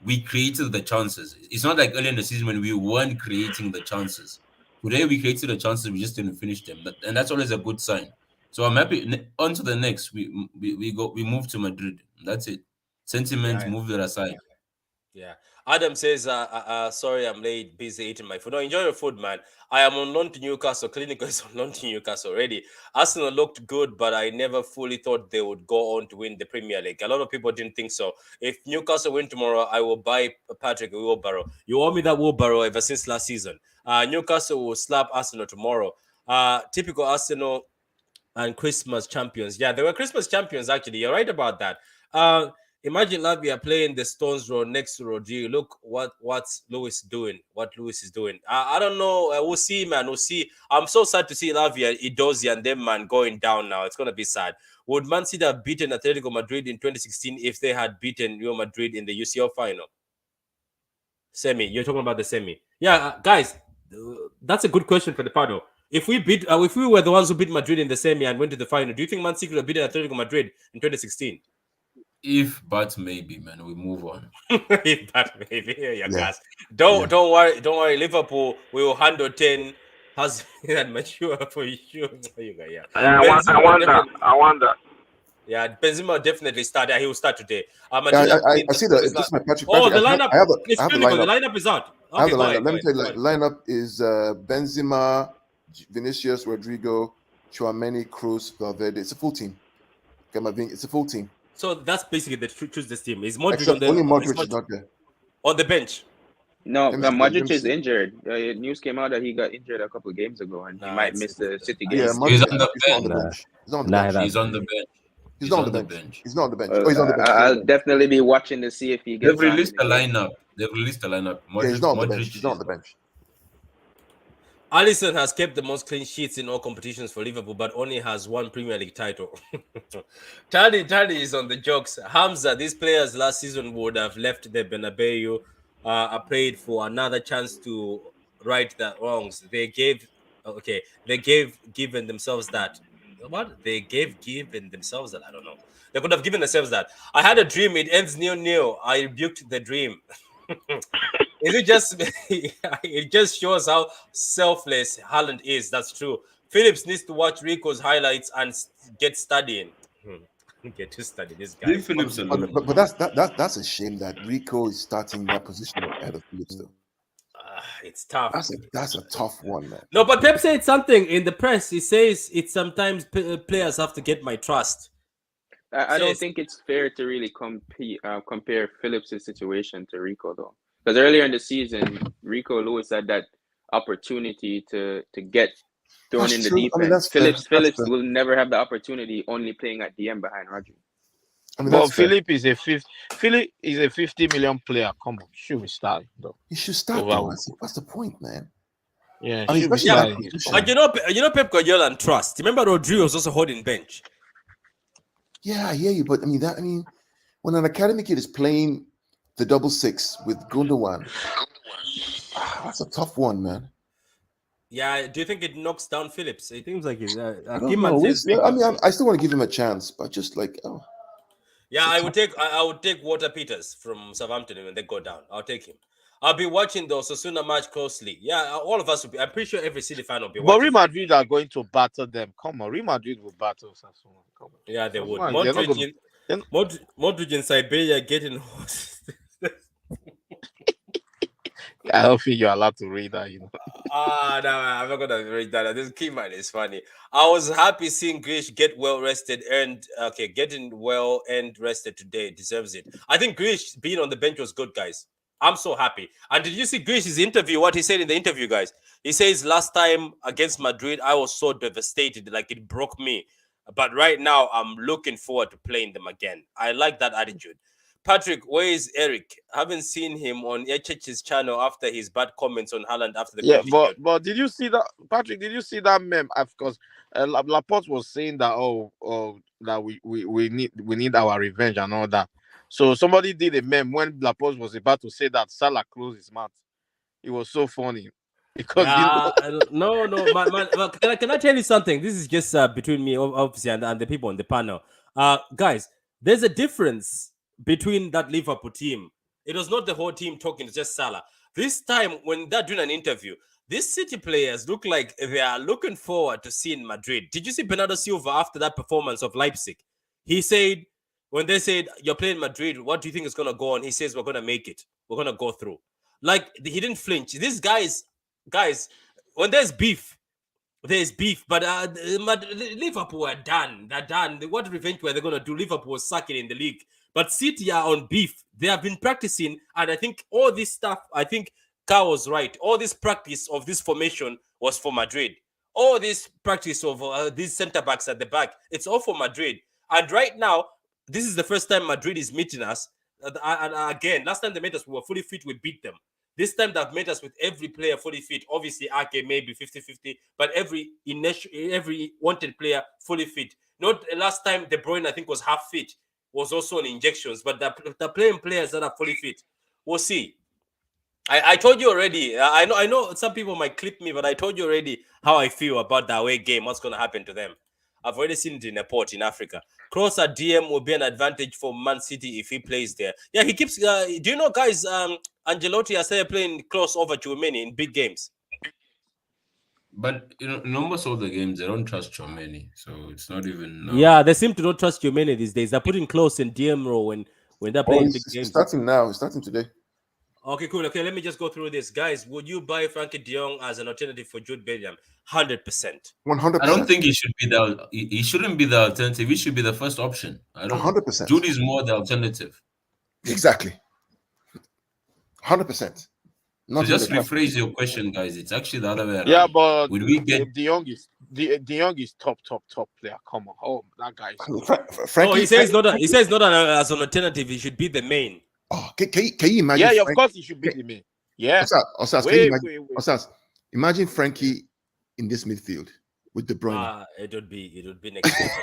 [SPEAKER 7] we created the chances. It's not like earlier in the season when we weren't creating the chances. Today we created the chances, we just didn't finish them, and that's always a good sign. So I'm happy. On to the next. We move to Madrid. That's it. Sentiment, move it aside.
[SPEAKER 1] Yeah. Adam says, sorry, I'm late, busy eating my food. No, enjoy your food, man. I am on loan to Newcastle. Clinical is on loan to Newcastle already. Arsenal looked good, but I never fully thought they would go on to win the Premier League. A lot of people didn't think so. If Newcastle win tomorrow, I will buy Patrick a wheelbarrow. You owe me that wheelbarrow ever since last season. Newcastle will slap Arsenal tomorrow. Typical Arsenal and Christmas champions. Yeah, they were Christmas champions, actually. You're right about that. Imagine Lavia playing the Stones row next to Rodri. Look what's Lewis doing. What Lewis is doing. I don't know. We'll see, man. We'll see. I'm so sad to see Lavia, Idozi, and them, man, going down now. It's gonna be sad. Would Man City have beaten Atletico Madrid in 2016 if they had beaten Real Madrid in the UCL final? Semi. You're talking about the semi. Yeah, guys, that's a good question for the panel. If we were the ones who beat Madrid in the semi and went to the final, do you think Man City could have beaten Atletico Madrid in 2016?
[SPEAKER 7] If but maybe, man, we move on.
[SPEAKER 1] If but maybe, yeah, guys. Don't worry. Liverpool will handle 10. Has mature for sure. Yeah.
[SPEAKER 3] I wonder.
[SPEAKER 1] Yeah, Benzema definitely start. Yeah, he will start today.
[SPEAKER 2] I see that. It's just my Patrick.
[SPEAKER 1] Oh, the lineup.
[SPEAKER 2] I have
[SPEAKER 1] the
[SPEAKER 2] lineup.
[SPEAKER 1] The lineup is out. Okay,
[SPEAKER 2] I have the lineup.
[SPEAKER 1] Let
[SPEAKER 2] me tell you, lineup is Benzema, Vinicius, Rodrigo, Chouameni, Kroos, Valverde. It's a full team. It's a full team.
[SPEAKER 1] So that's basically the choose this team. Is Modric
[SPEAKER 2] Except
[SPEAKER 1] on the
[SPEAKER 2] only Modric is not there
[SPEAKER 1] on the bench?
[SPEAKER 6] No,
[SPEAKER 2] Let me see. Let
[SPEAKER 6] Modric
[SPEAKER 2] me
[SPEAKER 6] is
[SPEAKER 2] see.
[SPEAKER 6] injured. News came out that he got injured a couple of games ago, and he might miss the City
[SPEAKER 2] Yeah,
[SPEAKER 6] game.
[SPEAKER 2] Modric,
[SPEAKER 7] He's on the
[SPEAKER 2] he's not on the
[SPEAKER 7] bench.
[SPEAKER 2] bench. He's not on the
[SPEAKER 1] Nah,
[SPEAKER 2] bench.
[SPEAKER 1] that
[SPEAKER 7] He's on the bench.
[SPEAKER 2] He's
[SPEAKER 7] He's
[SPEAKER 2] not on
[SPEAKER 7] on
[SPEAKER 2] the
[SPEAKER 7] the
[SPEAKER 2] bench.
[SPEAKER 7] bench.
[SPEAKER 2] He's not on the bench. Oh, he's on the bench. He's on the
[SPEAKER 6] I'll
[SPEAKER 2] bench.
[SPEAKER 6] definitely be watching to see if he
[SPEAKER 7] They've
[SPEAKER 6] gets on in
[SPEAKER 7] released
[SPEAKER 6] the
[SPEAKER 7] the
[SPEAKER 6] game.
[SPEAKER 7] lineup. They've released the lineup.
[SPEAKER 2] Yeah, he's not on the bench.
[SPEAKER 7] Modric
[SPEAKER 2] He's not on
[SPEAKER 7] is
[SPEAKER 2] the bench.
[SPEAKER 1] Alisson has kept the most clean sheets in all competitions for Liverpool, but only has one Premier League title. Tani is on the jokes. Hamza, these players last season would have left the Bernabeu, played for another chance to right the wrongs. They gave given themselves that. What? They given themselves that. I don't know. They could have given themselves that. I had a dream. It ends 0-0. I rebuked the dream. Is it just it just shows how selfless Haaland is. That's true. Phillips needs to watch Rico's highlights and get studying. Get to study this guy.
[SPEAKER 7] Leave Phillips alone.
[SPEAKER 2] But that's a shame that Rico is starting that position ahead of Phillips though.
[SPEAKER 1] It's tough.
[SPEAKER 2] That's a tough one, man.
[SPEAKER 1] No, but Pep said something in the press. He says it's sometimes players have to get my trust.
[SPEAKER 6] I don't think it's fair to really compare Phillips' situation to Rico though, because earlier in the season, Rico Lewis had that opportunity to get thrown
[SPEAKER 2] That's
[SPEAKER 6] in the
[SPEAKER 2] true.
[SPEAKER 6] deep
[SPEAKER 2] I mean,
[SPEAKER 6] end.
[SPEAKER 2] that's fair.
[SPEAKER 6] Phillips
[SPEAKER 2] That's fair.
[SPEAKER 6] will never have the opportunity, only playing at DM behind Rodri.
[SPEAKER 2] I mean,
[SPEAKER 5] But
[SPEAKER 2] that's fair.
[SPEAKER 5] Philip is a 50 million player. Come on, should we start though?
[SPEAKER 2] He should start though. What's the point, man?
[SPEAKER 5] Yeah,
[SPEAKER 2] I mean,
[SPEAKER 5] should be
[SPEAKER 2] especially
[SPEAKER 5] starting.
[SPEAKER 2] that position.
[SPEAKER 1] But you know Pep Guardiola and trust. Remember Rodrigo was also holding bench.
[SPEAKER 2] Yeah, I hear you, but I mean, when an academy kid is playing the 6 with Gundogan, that's a tough one, man.
[SPEAKER 1] Yeah, do you think it knocks down Phillips? It seems like it.
[SPEAKER 2] I don't know. I mean, I still want to give him a chance, but just like,
[SPEAKER 1] yeah, I would take Walter Peters from Southampton when they go down. I'll take him. I'll be watching the Osasuna match closely. Yeah, all of us will be. I'm pretty sure every City fan will be watching.
[SPEAKER 5] But Real Madrid are going to battle them. Come on, Real Madrid will battle Osasuna. Come on.
[SPEAKER 1] Yeah, they would.
[SPEAKER 5] Man,
[SPEAKER 1] Modric in Siberia getting
[SPEAKER 5] I don't think you're allowed to read that, you know.
[SPEAKER 1] No, I'm not gonna read that. This Keyman is funny. I was happy seeing Grealish get well rested and getting well and rested today. Deserves it. I think Grealish being on the bench was good, guys. I'm so happy. And did you see Grealish's interview? What he said in the interview, guys? He says last time against Madrid, I was so devastated, like it broke me. But right now, I'm looking forward to playing them again. I like that attitude. Patrick, where is Eric? Haven't seen him on HH's channel after his bad comments on Haaland after the competition.
[SPEAKER 5] But did you see that, Patrick? Did you see that meme? Of course, Laporte was saying that that we need our revenge and all that. So somebody did a meme when Laporte was about to say that Salah closed his mouth. It was so funny because
[SPEAKER 1] no, man, can I tell you something? This is just between me, obviously, and the people on the panel. Guys, there's a difference between that Liverpool team. It was not the whole team talking, it's just Salah. This time, when they're doing an interview, these City players look like they are looking forward to seeing Madrid. Did you see Bernardo Silva after that performance of Leipzig? He said, when they said, you're playing Madrid, what do you think is going to go on? He says, we're going to make it. We're going to go through. Like, he didn't flinch. These guys, when there's beef, but Liverpool are done. They're done. What revenge were they going to do? Liverpool was sucking in the league. But City are on beef. They have been practicing, and I think all this stuff, I think Carl was right. All this practice of this formation was for Madrid. All this practice of these centre-backs at the back, it's all for Madrid. And right now, this is the first time Madrid is meeting us. And again, last time they met us, we were fully fit, we beat them. This time they've met us with every player fully fit. Obviously, Ake maybe 50-50, but every wanted player fully fit. Not last time De Bruyne, I think, was half fit, was also on injections, but they're playing players that are fully fit. We'll see. I told you already. I know some people might clip me, but I told you already how I feel about the away game. What's going to happen to them? I've already seen it in a port in Africa. Kroos at DM will be an advantage for Man City if he plays there. Yeah, he keeps. Do you know, guys? Ancelotti has started playing Kroos over Tchouameni in big games.
[SPEAKER 7] But in almost all the games, they don't trust Tchouameni, so it's not even.
[SPEAKER 1] Yeah, they seem to not trust Tchouameni these days. They're putting Kroos in DM role when they're playing big games.
[SPEAKER 2] He's starting now. He's starting today.
[SPEAKER 1] Okay, cool. Okay, let me just go through this. Guys, would you buy Frankie de Jong as an alternative for Jude Bellingham? 100%.
[SPEAKER 2] 100%.
[SPEAKER 7] I don't think he should be the. He shouldn't be the alternative. He should be the first option. I don't.
[SPEAKER 2] 100%.
[SPEAKER 7] Jude is more the alternative.
[SPEAKER 2] Exactly. 100%. Not
[SPEAKER 7] just
[SPEAKER 2] even the captain.
[SPEAKER 7] rephrase your question, guys. It's actually the other way around.
[SPEAKER 5] Yeah, but
[SPEAKER 7] Would we get
[SPEAKER 5] De Jong is De Jong is top player. Come on, oh that guy is good.
[SPEAKER 2] Frankie,
[SPEAKER 1] Oh, he says not. He says not as an alternative. He should be the main.
[SPEAKER 2] Oh, can you imagine?
[SPEAKER 5] Yeah, of course he should be the main. Yeah,
[SPEAKER 2] Osas, can you imagine? Osas, imagine Frankie in this midfield with De Bruyne.
[SPEAKER 1] It would be next level.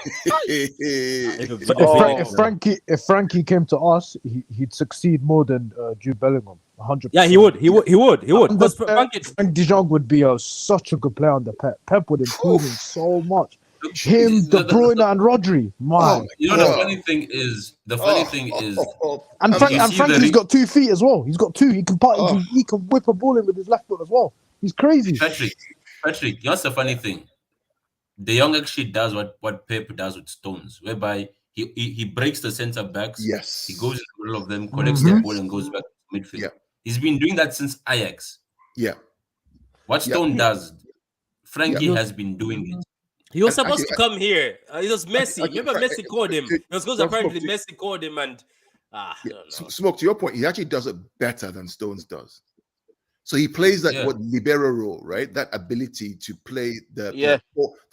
[SPEAKER 1] It would be
[SPEAKER 5] Oh.
[SPEAKER 1] definitely
[SPEAKER 8] If Frankie came to us, he'd succeed more than Jude Bellingham. 100%.
[SPEAKER 1] Yeah, he would. Because
[SPEAKER 8] Frank De Jong would be such a good player under Pep. Pep would improve him so much. Him, De Bruyne, and Rodri. Man.
[SPEAKER 7] You know, the funny thing is,
[SPEAKER 8] and Frankie's got 2 feet as well. He's got 2. He can he can whip a ball in with his left foot as well. He's crazy.
[SPEAKER 7] Patrick, that's the funny thing. De Jong actually does what Pep does with Stones, whereby he breaks the centre backs.
[SPEAKER 2] Yes.
[SPEAKER 7] He goes in the middle of them, collects the ball, and goes back to midfield.
[SPEAKER 2] Yeah.
[SPEAKER 7] He's been doing that since Ajax.
[SPEAKER 2] Yeah.
[SPEAKER 7] What Stone does, Frankie has been doing it.
[SPEAKER 1] He was supposed to come here. It was Messi. Remember, Messi called him. It was because apparently Messi called him and. I don't know.
[SPEAKER 2] Smoke, to your point, he actually does it better than Stones does. So he plays that what libero role, right? That ability to play the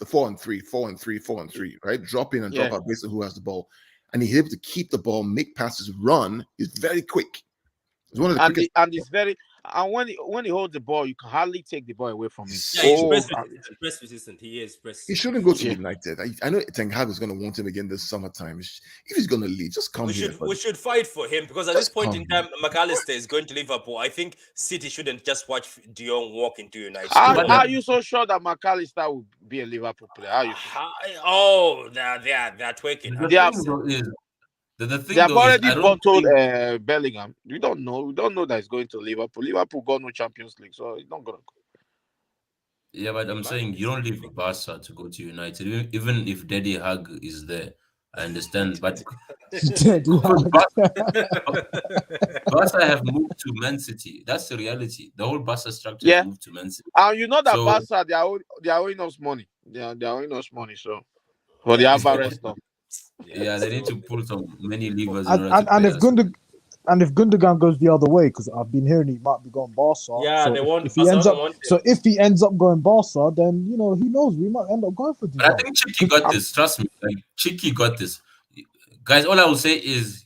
[SPEAKER 2] 4 and 3, 4 and 3, 4 and 3, right? Drop in and drop out based on who has the ball, and he's able to keep the ball, make passes, run. He's very quick. It's one of the quickest.
[SPEAKER 5] And it's very. And when he holds the ball, you can hardly take the ball away from him.
[SPEAKER 1] Yeah, he's press resistant. He is press.
[SPEAKER 2] He shouldn't go to United. I know Ten Hag is going to want him again this summertime. If he's going to leave, just come here.
[SPEAKER 1] We should fight for him because at this point in time, McAllister is going to Liverpool. I think City shouldn't just watch De Jong walk into United.
[SPEAKER 5] Are you so sure that McAllister will be a Liverpool player? Are you sure?
[SPEAKER 1] They're twerking.
[SPEAKER 5] They have already bottled Bellingham. We don't know that he's going to Liverpool. Liverpool got no Champions League, so he's not going to go.
[SPEAKER 7] Yeah, but I'm saying you don't leave Barca to go to United, even if Daddy Hug is there. I understand, but Barca have moved to Man City. That's the reality. The whole Barca structure has moved to Man City.
[SPEAKER 5] And you know that Barca, they are owing us money. They are owing us money, so for the Alvarez stuff.
[SPEAKER 7] Yeah, they need to pull some many levers.
[SPEAKER 8] And if Gundogan goes the other way, because I've been hearing he might be going Barca.
[SPEAKER 1] Yeah,
[SPEAKER 8] so
[SPEAKER 1] they want.
[SPEAKER 8] If he ends up going Barca, then who knows? We might end up going for.
[SPEAKER 7] But I think Chicky got this. Trust me, like Chicky got this. Guys, all I will say is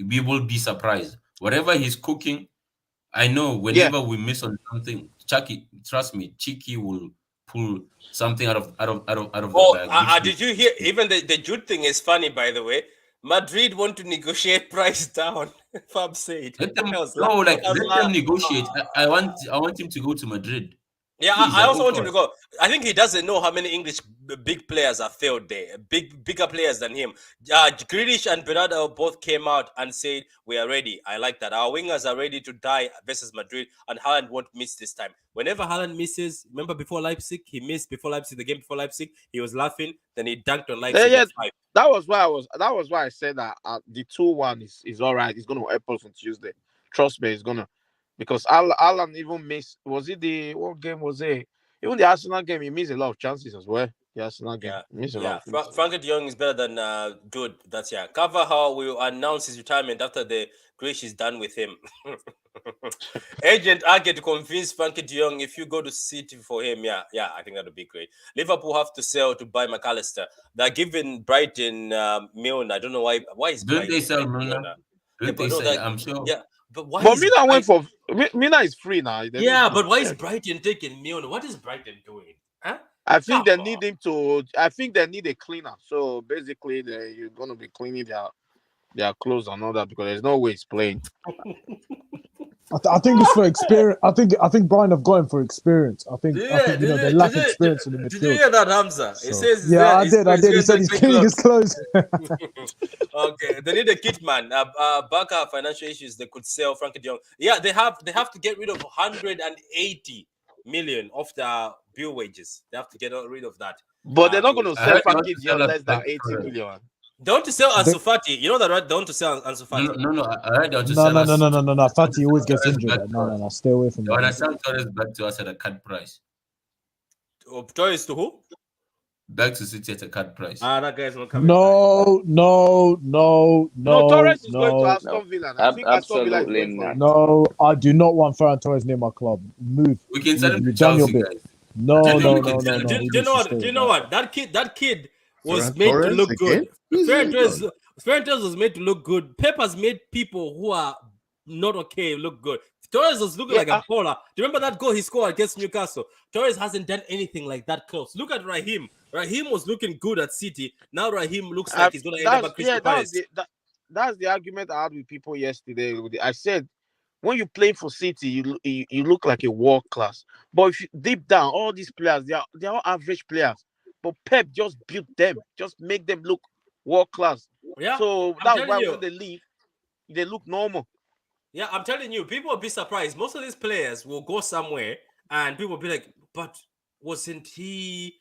[SPEAKER 7] we will be surprised. Whatever he's cooking, I know whenever we miss on something, Chucky, trust me, Chicky will pull something out of the bag.
[SPEAKER 1] Did you hear? Even the Jude thing is funny, by the way. Madrid want to negotiate price down. Fab said.
[SPEAKER 7] Let them negotiate. I want him to go to Madrid.
[SPEAKER 1] Yeah, I also want him to go. I think he doesn't know how many English big players have failed there. Bigger players than him. Grealish and Bernardo both came out and said, we are ready. I like that. Our wingers are ready to die versus Madrid, and Haaland won't miss this time. Whenever Haaland misses, remember before Leipzig, he missed before Leipzig, the game before Leipzig, he was laughing, then he dunked on Leipzig.
[SPEAKER 5] Yeah, that was why I said that the 2-1 is all right. It's going to help us on Tuesday. Trust me, it's going to. Because Alan even missed. What game was it? Even the Arsenal game, he missed a lot of chances as well. The Arsenal game,
[SPEAKER 1] Frankie de Jong is better than Jude. That's Carvajal will announce his retirement after the Grealish is done with him. Agent Ake to convince Frankie de Jong if you go to City for him. Yeah, I think that would be great. Liverpool have to sell to buy McAllister. They're giving Brighton Milner. I don't know why. Why is Brighton?
[SPEAKER 7] Don't they sell Milner? I'm sure.
[SPEAKER 1] Yeah. But why?
[SPEAKER 5] But Mina went for Mina is free now.
[SPEAKER 1] But why is Brighton taking Milner? What is Brighton doing? Huh?
[SPEAKER 5] I think they need him to. I think they need a cleaner. So basically, you're gonna be cleaning their clothes and all that because there's no way he's playing.
[SPEAKER 8] I think it's for experience. I think Brian have got him for experience. I think they lack experience in the midfield.
[SPEAKER 1] Did you hear that, Hamza? It says
[SPEAKER 8] I did. He said he's cleaning his clothes.
[SPEAKER 1] Okay, they need a kit man. Barca financial issues. They could sell Frankie de Jong. Yeah, they have to get rid of 180 million of their bill wages. They have to get rid of that.
[SPEAKER 5] But they're not going to sell Frankie de Jong less than 80 million.
[SPEAKER 1] They want to sell Ansu Fati. You know that, right? They want to sell Ansu Fati.
[SPEAKER 7] No.
[SPEAKER 8] No. Fati always gets injured. No. Stay away from that.
[SPEAKER 7] When I sell Torres back to us at a cut price.
[SPEAKER 1] Torres to who?
[SPEAKER 7] back to City at a cut price.
[SPEAKER 1] That guy's not coming back.
[SPEAKER 8] No,
[SPEAKER 5] Torres is going to
[SPEAKER 8] no,
[SPEAKER 5] Aston Villa. I think Aston Villa is
[SPEAKER 6] Absolutely
[SPEAKER 5] going for him.
[SPEAKER 6] not.
[SPEAKER 8] no. I do not want Ferran Torres near my club. Move.
[SPEAKER 7] We can send him to
[SPEAKER 8] You've done your
[SPEAKER 7] Chelsea,
[SPEAKER 8] bit.
[SPEAKER 7] guys.
[SPEAKER 8] No.
[SPEAKER 7] Do
[SPEAKER 1] Do you know what? Do you know what? That kid was
[SPEAKER 2] Ferran
[SPEAKER 1] made to
[SPEAKER 2] Torres
[SPEAKER 1] look
[SPEAKER 2] again?
[SPEAKER 1] good.
[SPEAKER 2] Who's
[SPEAKER 1] Ferran
[SPEAKER 2] he?
[SPEAKER 1] Torres was made to look good. Pep has made people who are not okay look good. Torres was looking like a baller. Do you remember that goal he scored against Newcastle? Torres hasn't done anything like that close. Look at Raheem. Raheem was looking good at City. Now Raheem looks like he's going to end up at Crystal Palace.
[SPEAKER 5] That's the argument I had with people yesterday. I said, when you play for City, you look like a world class. But if you deep down, all these players, they're all average players. But Pep just built them, just make them look world class.
[SPEAKER 1] Yeah,
[SPEAKER 5] So that's why when they leave, they look normal.
[SPEAKER 1] Yeah, I'm telling you, people will be surprised. Most of these players will go somewhere and people will be like, but wasn't he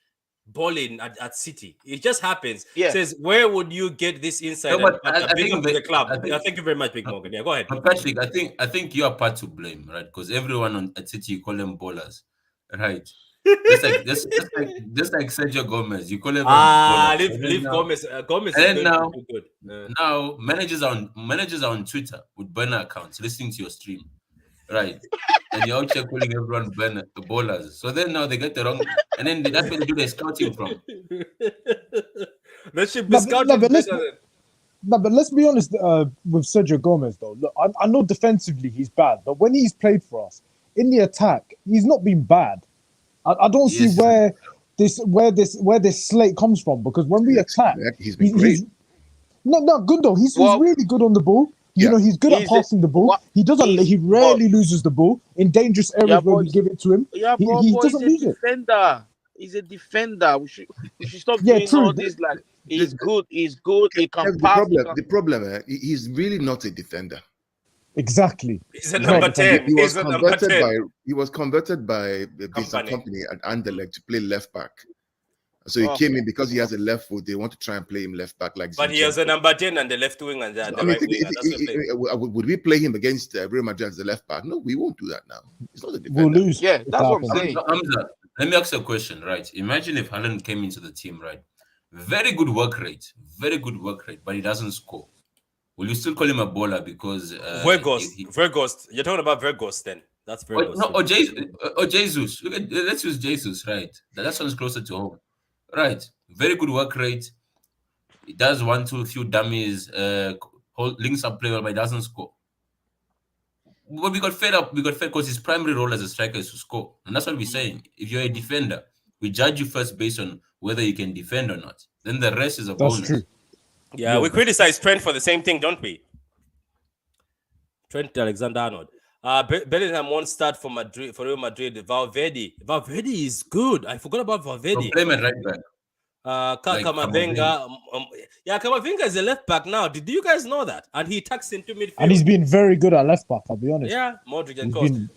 [SPEAKER 1] balling at City? It just happens.
[SPEAKER 5] Yeah.
[SPEAKER 1] Says, where would you get this insight?
[SPEAKER 7] No, but
[SPEAKER 1] Big up to the club. Thank you very much, Big Morgan. Yeah, go ahead.
[SPEAKER 7] But Patrick, I think you are part to blame, right? Because everyone at City, you call them ballers, right? just like Sergio Gomez, you call everyone ballers.
[SPEAKER 1] Leave Gomez. Gomez
[SPEAKER 7] and
[SPEAKER 1] is
[SPEAKER 7] now,
[SPEAKER 1] too good.
[SPEAKER 7] Now managers are on Twitter with burner accounts listening to your stream, right? And you're out here calling everyone burner ballers. So then now they get the wrong, and then that's where they do their scouting from.
[SPEAKER 1] That should be scouting better.
[SPEAKER 8] No, but let's be honest with Sergio Gomez, though. Look, I know defensively he's bad, but when he's played for us in the attack, he's not been bad. I don't see where this slate comes from, because when we attack,
[SPEAKER 2] he's been great.
[SPEAKER 8] No, good though. He's really good on the ball. You know, he's good at passing the ball. He rarely loses the ball in dangerous areas where we give it to him.
[SPEAKER 5] Yeah,
[SPEAKER 8] he doesn't lose it.
[SPEAKER 5] He's a defender. We should stop doing all this. Like, he's good. He can pass.
[SPEAKER 2] The problem, he's really not a defender.
[SPEAKER 8] Exactly.
[SPEAKER 1] He's a number 10.
[SPEAKER 2] He was converted by a business company at Anderlecht to play left back. So he came in because he has a left foot. They want to try and play him left back, like.
[SPEAKER 1] But he has a number 10 and the left wing and the right wing.
[SPEAKER 2] Would we play him against Real Madrid as the left back? No, we won't do that now. He's not a defender.
[SPEAKER 8] We'll lose.
[SPEAKER 5] Yeah, that's what I'm saying.
[SPEAKER 7] Hamza, let me ask you a question, right? Imagine if Haaland came into the team, right? Very good work rate, but he doesn't score. Will you still call him a baller because
[SPEAKER 1] Vergos? You're talking about Vergos then. That's Vergos.
[SPEAKER 7] Jesus. Let's use Jesus, right? That one's closer to home. Right. Very good work rate. He does 1-2 few dummies, links up play well, but he doesn't score. But we got fed up. Because his primary role as a striker is to score. And that's what we're saying. If you're a defender, we judge you first based on whether you can defend or not. Then the rest is a bonus.
[SPEAKER 8] That's true.
[SPEAKER 1] Yeah, we criticize Trent for the same thing, don't we? Trent Alexander-Arnold. Bellingham won't start for Real Madrid. Valverde is good. I forgot about Valverde.
[SPEAKER 7] Complement right back.
[SPEAKER 1] Camavinga. Camavinga is a left back now. Did you guys know that? And he tucks into midfield.
[SPEAKER 8] And he's been very good at left back, I'll be honest.
[SPEAKER 1] Yeah, Modric and Kroos.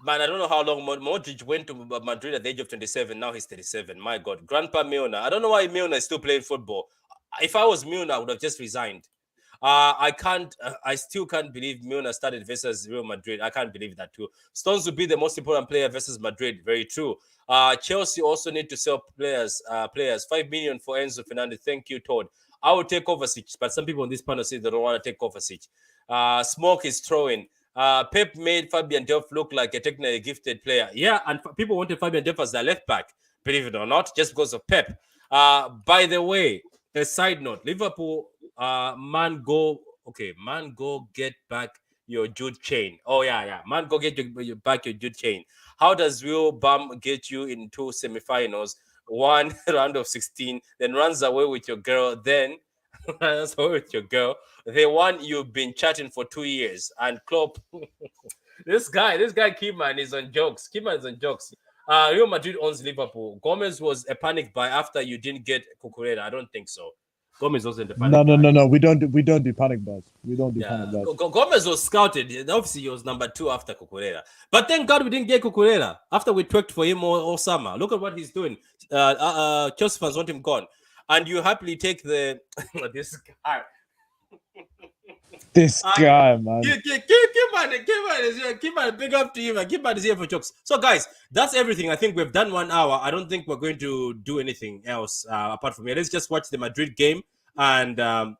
[SPEAKER 1] Man, I don't know how long Modric went to Madrid at the age of 27. Now he's 37. My God. Grandpa Milner. I don't know why Milner is still playing football. If I was Milner, I would have just resigned. I still can't believe Milner started versus Real Madrid. I can't believe that too. Stones would be the most important player versus Madrid. Very true. Chelsea also need to sell players. 5 million for Enzo Fernandez. Thank you, Todd. I would take Kovacic, but some people on this panel say they don't want to take Kovacic. Smoke is throwing. Pep made Fabian Delph look like a technically gifted player. Yeah, and people wanted Fabian Delph as their left back, believe it or not, just because of Pep. By the way, a side note, Liverpool, man, go get back your Jude chain. Oh, yeah. Man, go get back your Jude chain. How does Will Bum get you into semifinals, one round of 16, then runs away with your girl, then runs away with your girl, the one you've been chatting for 2 years, and Klopp. This guy, Keyman is on jokes. Real Madrid owns Liverpool. Gomez was a panic buy after you didn't get Cucurella. I don't think so. Gomez wasn't the panic buy.
[SPEAKER 8] No. We don't do panic buys. We don't do panic buys.
[SPEAKER 1] Gomez was scouted. Obviously, he was number 2 after Cucurella. But thank God we didn't get Cucurella after we twerked for him all summer. Look at what he's doing. Chelsea fans want him gone. And you happily take this guy.
[SPEAKER 8] This guy, man.
[SPEAKER 1] Keep on, big up to you, man. Keep on is here for jokes. So, guys, that's everything. I think we've done 1 hour. I don't think we're going to do anything else apart from here. Let's just watch the Madrid game and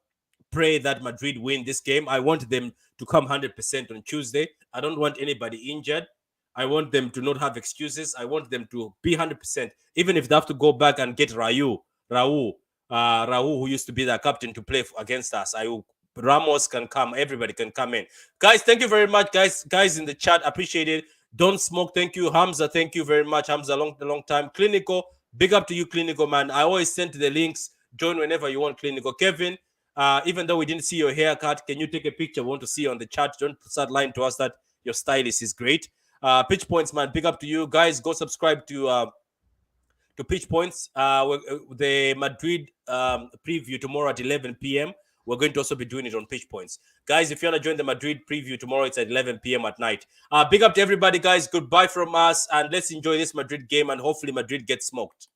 [SPEAKER 1] pray that Madrid win this game. I want them to come 100% on Tuesday. I don't want anybody injured. I want them to not have excuses. I want them to be 100%, even if they have to go back and get Raul, who used to be the captain, to play against us. Ramos can come. Everybody can come in. Guys, thank you very much. Guys in the chat, appreciate it. Don't smoke. Thank you. Hamza, thank you very much. Hamza, long time. Clinical, big up to you, Clinical, man. I always send the links. Join whenever you want, Clinical. Kevin, even though we didn't see your haircut, can you take a picture? We want to see you on the chat. Don't start lying to us that your stylist is great. Pitch Points, man, big up to you. Guys, go subscribe to Pitch Points. The Madrid preview tomorrow at 11 p.m. We're going to also be doing it on Pitch Points. Guys, if you want to join the Madrid preview tomorrow, it's at 11 p.m. at night. Big up to everybody, guys. Goodbye from us, and let's enjoy this Madrid game, and hopefully Madrid gets smoked.